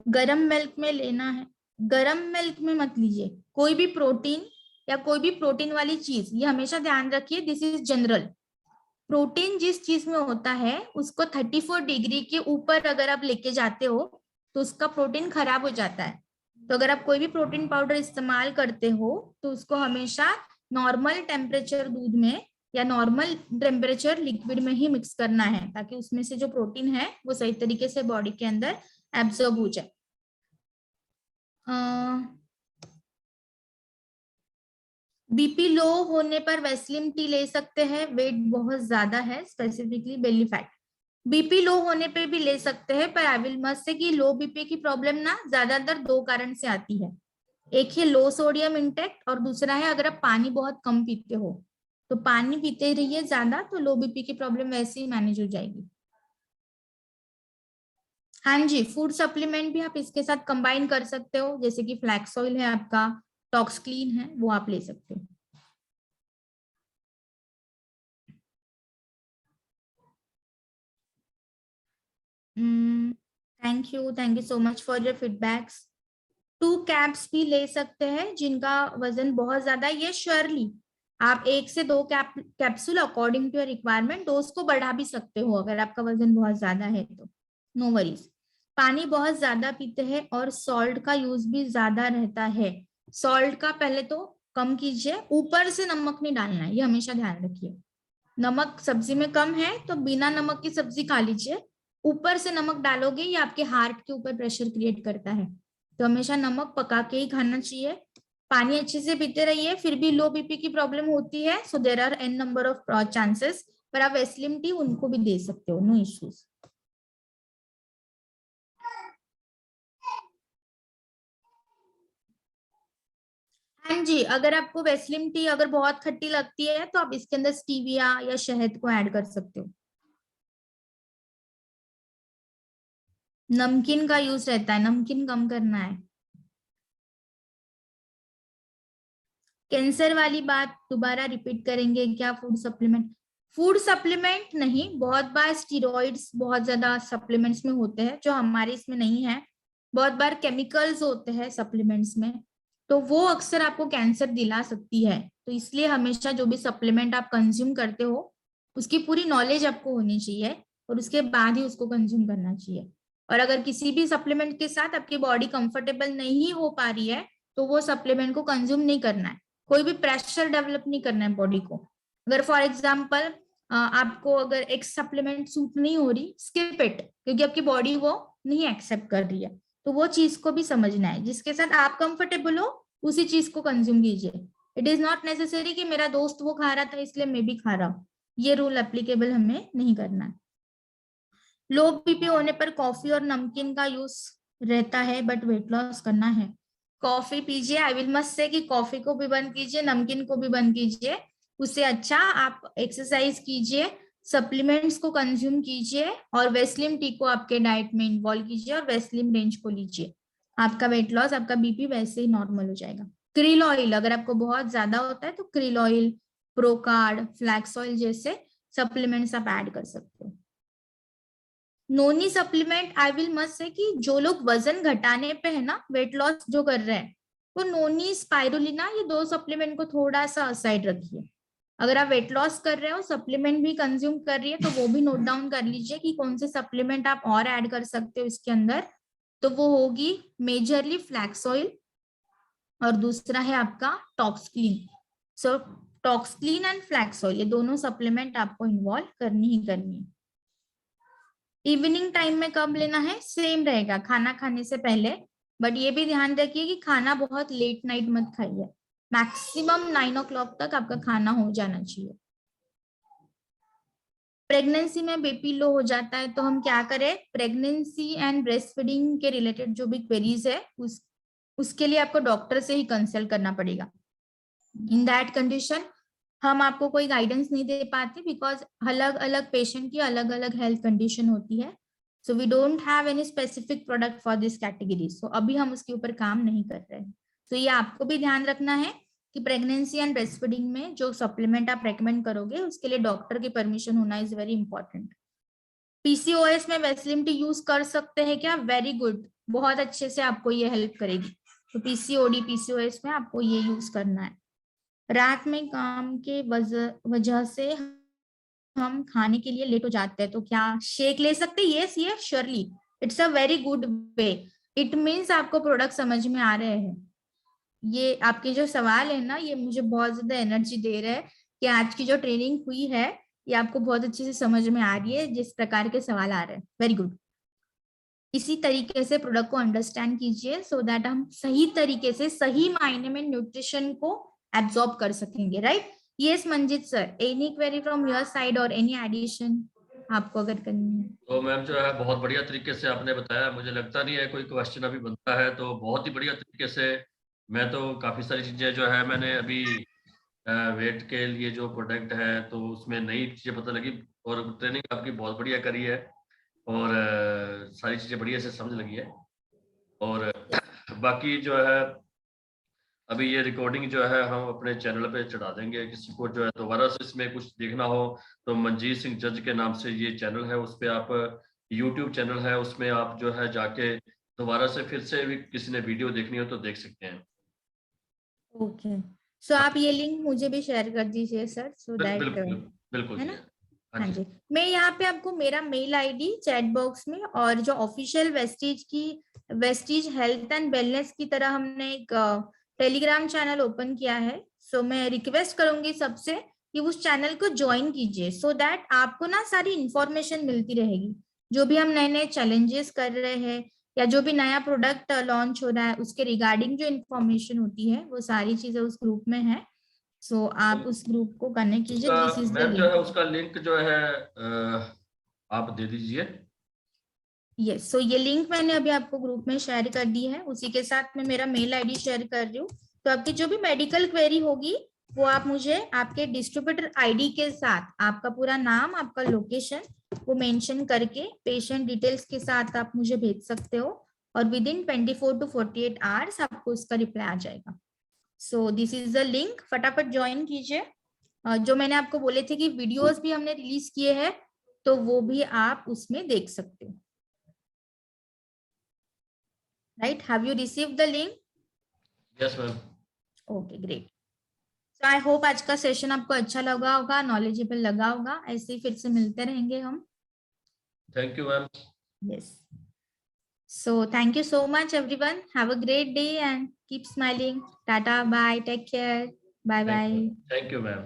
गरम मिल्क में लेना है। गरम मिल्क में मत लीजिए कोई भी प्रोटीन या कोई भी प्रोटीन वाली चीज, ये हमेशा ध्यान रखिए, दिस इज जनरल। प्रोटीन जिस चीज में होता है उसको 34 डिग्री के ऊपर अगर आप लेके जाते हो तो उसका प्रोटीन खराब हो जाता है। तो अगर आप कोई भी प्रोटीन पाउडर इस्तेमाल करते हो तो उसको हमेशा नॉर्मल टेम्परेचर दूध में या नॉर्मल टेम्परेचर लिक्विड में ही मिक्स करना है, ताकि उसमें से जो प्रोटीन है वो सही तरीके से बॉडी के अंदर एब्जॉर्ब हो जाए। बीपी लो होने पर वेस्लिन टी ले सकते हैं। वेट बहुत ज्यादा है, specifically belly fat, BP low होने पे भी ले सकते हैं, पर आई विल मस्ट से कि लो बीपी की प्रॉब्लम ना ज्यादातर 2 कारण से आती है। एक है लो सोडियम इंटेक और दूसरा है अगर आप पानी बहुत कम पीते हो। तो पानी पीते रहिए ज्यादा, तो लो बीपी की प्रॉब्लम वैसे ही मैनेज हो जाएगी। हाँ जी, फूड सप्लीमेंट भी आप इसके साथ कंबाइन कर सकते हो, जैसे कि फ्लैक्स ऑयल है आपका, टॉक्स क्लीन है, वो आप ले सकते हो। Thank you so much for your feedbacks. 2 caps भी ले सकते हैं जिनका वजन बहुत ज्यादा है, ये श्योरली आप 1 से 2 capsule according to your requirement dose को बढ़ा भी सकते हो अगर आपका वजन बहुत ज्यादा है तो, नो वरीज। पानी बहुत ज्यादा पीते हैं और सॉल्ट का यूज भी ज्यादा रहता है। सॉल्ट का पहले तो कम कीजिए, ऊपर से नमक नहीं डालना है, ये हमेशा ध्यान रखिए। नमक सब्जी में कम है तो बिना नमक की सब्जी खा लीजिए। ऊपर से नमक डालोगे ये आपके हार्ट के ऊपर प्रेशर क्रिएट करता है, तो हमेशा नमक पका के ही खाना चाहिए। पानी अच्छे से पीते रहिए। फिर भी लो बीपी की प्रॉब्लम होती है, so there are n number of chances, पर आप वेस्लिम टी उनको भी दे सकते हो, नो इश्यूज। हाँ जी, अगर आपको वेस्लिम टी अगर बहुत खट्टी लगती है तो आप इसके अंदर स्टीविया या शहद को ऐड कर सकते हो। नमकीन का यूज रहता है, नमकीन कम करना है। कैंसर वाली बात दोबारा रिपीट करेंगे क्या, फूड सप्लीमेंट? फूड सप्लीमेंट नहीं, बहुत बार स्टीरॉइड्स बहुत ज्यादा सप्लीमेंट्स में होते हैं जो हमारे इसमें नहीं है। बहुत बार केमिकल्स होते हैं सप्लीमेंट्स में, तो वो अक्सर आपको कैंसर दिला सकती है। तो इसलिए हमेशा जो भी सप्लीमेंट आप कंज्यूम करते हो उसकी पूरी नॉलेज आपको होनी चाहिए और उसके बाद ही उसको कंज्यूम करना चाहिए। और अगर किसी भी सप्लीमेंट के साथ आपकी बॉडी कंफर्टेबल नहीं हो पा रही है तो वो सप्लीमेंट को कंज्यूम नहीं करना है। कोई भी प्रेशर डेवलप नहीं करना है बॉडी को। अगर फॉर एग्जाम्पल आपको अगर एक सप्लीमेंट सूट नहीं हो रही, स्किप इट, क्योंकि आपकी बॉडी वो नहीं एक्सेप्ट कर रही है। तो वो चीज को भी समझना है, जिसके साथ आप कंफर्टेबल हो उसी चीज को कंज्यूम कीजिए। इट इज नॉट नेसेसरी कि मेरा दोस्त वो खा रहा था इसलिए मैं भी खा रहा हूँ, ये रूल एप्लीकेबल हमें नहीं करना है। लो बीपी होने पर कॉफी और नमकीन का यूज रहता है, बट वेट लॉस करना है, कॉफी पीजिए। आई विल मस्ट से कि कॉफी को भी बंद कीजिए, नमकीन को भी बंद कीजिए। उससे अच्छा आप एक्सरसाइज कीजिए, सप्लीमेंट्स को कंज्यूम कीजिए और वेस्लिम टी को आपके डाइट में इन्वॉल्व कीजिए और वेस्लिम रेंज को लीजिए। आपका वेट लॉस, आपका बीपी वैसे ही नॉर्मल हो जाएगा। क्रिल ऑयल अगर आपको बहुत ज्यादा होता है तो krill oil, Procard, flax oil जैसे सप्लीमेंट्स आप ऐड कर सकते हो। Noni supplement, I will must say कि जो लोग वजन घटाने पे है ना, वेट लॉस जो कर रहे हैं, तो नोनी, स्पाइरुलिना, ये 2 सप्लीमेंट को थोड़ा सा असाइड रखिए। अगर आप वेट लॉस कर रहे हो, सप्लीमेंट भी कंज्यूम कर रही है, तो वो भी नोट डाउन कर लीजिए कि कौन से सप्लीमेंट आप और ऐड कर सकते हो इसके अंदर। तो वो होगी मेजरली फ्लैक्स ऑयल और दूसरा है आपका talks clean. So talks clean and flax oil, ये दोनों सप्लीमेंट आपको इन्वॉल्व करनी ही करनी है। इवनिंग टाइम में कब लेना है, सेम रहेगा खाना खाने से पहले, बट ये भी ध्यान रखिए कि खाना बहुत लेट नाइट मत खाइए। मैक्सिमम 9 o'clock तक आपका खाना हो जाना चाहिए। प्रेगनेंसी में बीपी लो हो जाता है तो हम क्या करें, प्रेगनेंसी एंड ब्रेस्ट फीडिंग के रिलेटेड जो भी क्वेरीज है उसके लिए आपको डॉक्टर से ही कंसल्ट करना पड़ेगा। इन दैट कंडीशन हम आपको कोई गाइडेंस नहीं दे पाते, बिकॉज अलग अलग पेशेंट की अलग अलग हेल्थ कंडीशन होती है। So we don't have any specific product for this category. So अभी हम उसके ऊपर काम नहीं कर रहे हैं। तो ये आपको भी ध्यान रखना है कि प्रेगनेंसी एंड ब्रेस्ट फीडिंग में जो सप्लीमेंट आप रेकमेंड करोगे उसके लिए डॉक्टर की परमिशन होना इज वेरी इंपॉर्टेंट। पीसीओएस में वेस्लिम टी यूज कर सकते हैं क्या? वेरी गुड, बहुत अच्छे से आपको ये हेल्प करेगी। तो पीसीओडी पीसीओएस में आपको ये यूज करना है। रात में काम के वजह से हम खाने के लिए लेट हो जाते हैं तो क्या शेक ले सकते हैं? Yes yes surely, it's a very good way. It means आपको प्रोडक्ट समझ में आ रहे हैं। ये आपके जो सवाल है ना, ये मुझे बहुत ज्यादा एनर्जी दे रहा है कि आज की जो ट्रेनिंग हुई है ये आपको बहुत अच्छे से समझ में आ रही है, जिस प्रकार के सवाल आ रहे हैं। Very good. इसी तरीके से प्रोडक्ट को अंडरस्टैंड कीजिए सो दैट हम सही तरीके से सही मायने में न्यूट्रिशन को एब्जॉर्ब कर सकेंगे, right? Yes Manjit sir, any query from your side और एनी एडिशन आपको अगर करनी है? तो मैम जो है बहुत बढ़िया तरीके से आपने बताया, मुझे लगता नहीं है कोई क्वेश्चन अभी बनता है, तो बहुत ही बढ़िया तरीके से मैं तो काफ़ी सारी चीज़ें जो है मैंने अभी वेट के लिए जो प्रोडक्ट है तो उसमें नई चीज़ें पता लगी, और ट्रेनिंग आपकी बहुत बढ़िया करी है, और सारी चीज़ें बढ़िया से समझ लगी है। और बाकी जो है अभी ये रिकॉर्डिंग जो है हम अपने चैनल पे चढ़ा देंगे। किसी को जो है दोबारा से इसमें कुछ देखना हो तो मंजीत सिंह जज के नाम से ये चैनल है, उस पर आप यूट्यूब चैनल है, उसमें आप जो है जाके दोबारा से फिर से भी किसी ने वीडियो देखनी हो तो देख सकते हैं। ओके, सो आप ये लिंक मुझे भी शेयर कर दीजिए सर, सो दैट, बिल्कुल बिल्कुल है जी। ना? हाँ जी, मैं यहाँ पे आपको मेरा मेल आईडी चैट बॉक्स में, और जो official Vestige health and wellness की तरह हमने एक टेलीग्राम चैनल ओपन किया है। सो मैं रिक्वेस्ट करूंगी सबसे कि उस चैनल को ज्वाइन कीजिए सो दैट आपको ना सारी इंफॉर्मेशन मिलती रहेगी। जो भी हम नए नए चैलेंजेस कर रहे हैं या जो भी नया प्रोडक्ट लॉन्च हो रहा है उसके रिगार्डिंग जो इन्फॉर्मेशन होती है वो सारी चीजें उस ग्रुप में है। सो आप उस ग्रुप को कनेक्ट कीजिए। उसका दिस इज द मैम जो लिंक। है उसका लिंक जो है आप दे दीजिए। यस, सो ये लिंक मैंने अभी आपको ग्रुप में शेयर कर दी है, उसी के साथ मैं मेरा मेल आईडी शेयर कर रही हूँ। तो आपकी जो भी मेडिकल क्वेरी होगी वो आप मुझे आपके डिस्ट्रीब्यूटर आईडी के साथ आपका पूरा नाम, आपका लोकेशन वो मेंशन करके पेशेंट डिटेल्स के साथ आप मुझे भेज सकते हो, और विद इन 24 to 48 आवर्स आपको उसका रिप्लाई आ जाएगा। So this is the link, फटाफट ज्वाइन कीजिए। जो मैंने आपको बोले थे कि वीडियोस भी हमने रिलीज किए हैं तो वो भी आप उसमें देख सकते हो। Right, have you received the link? Yes ma'am. Okay great. So I hope आज का सेशन आपको अच्छा लगा होगा, नॉलेजेबल लगा होगा। ऐसे ही फिर से मिलते रहेंगे हम। Thank you ma'am. Yes, so thank you so much everyone, have a great day and keep smiling. Tata, bye, take care, bye bye. Thank you ma'am.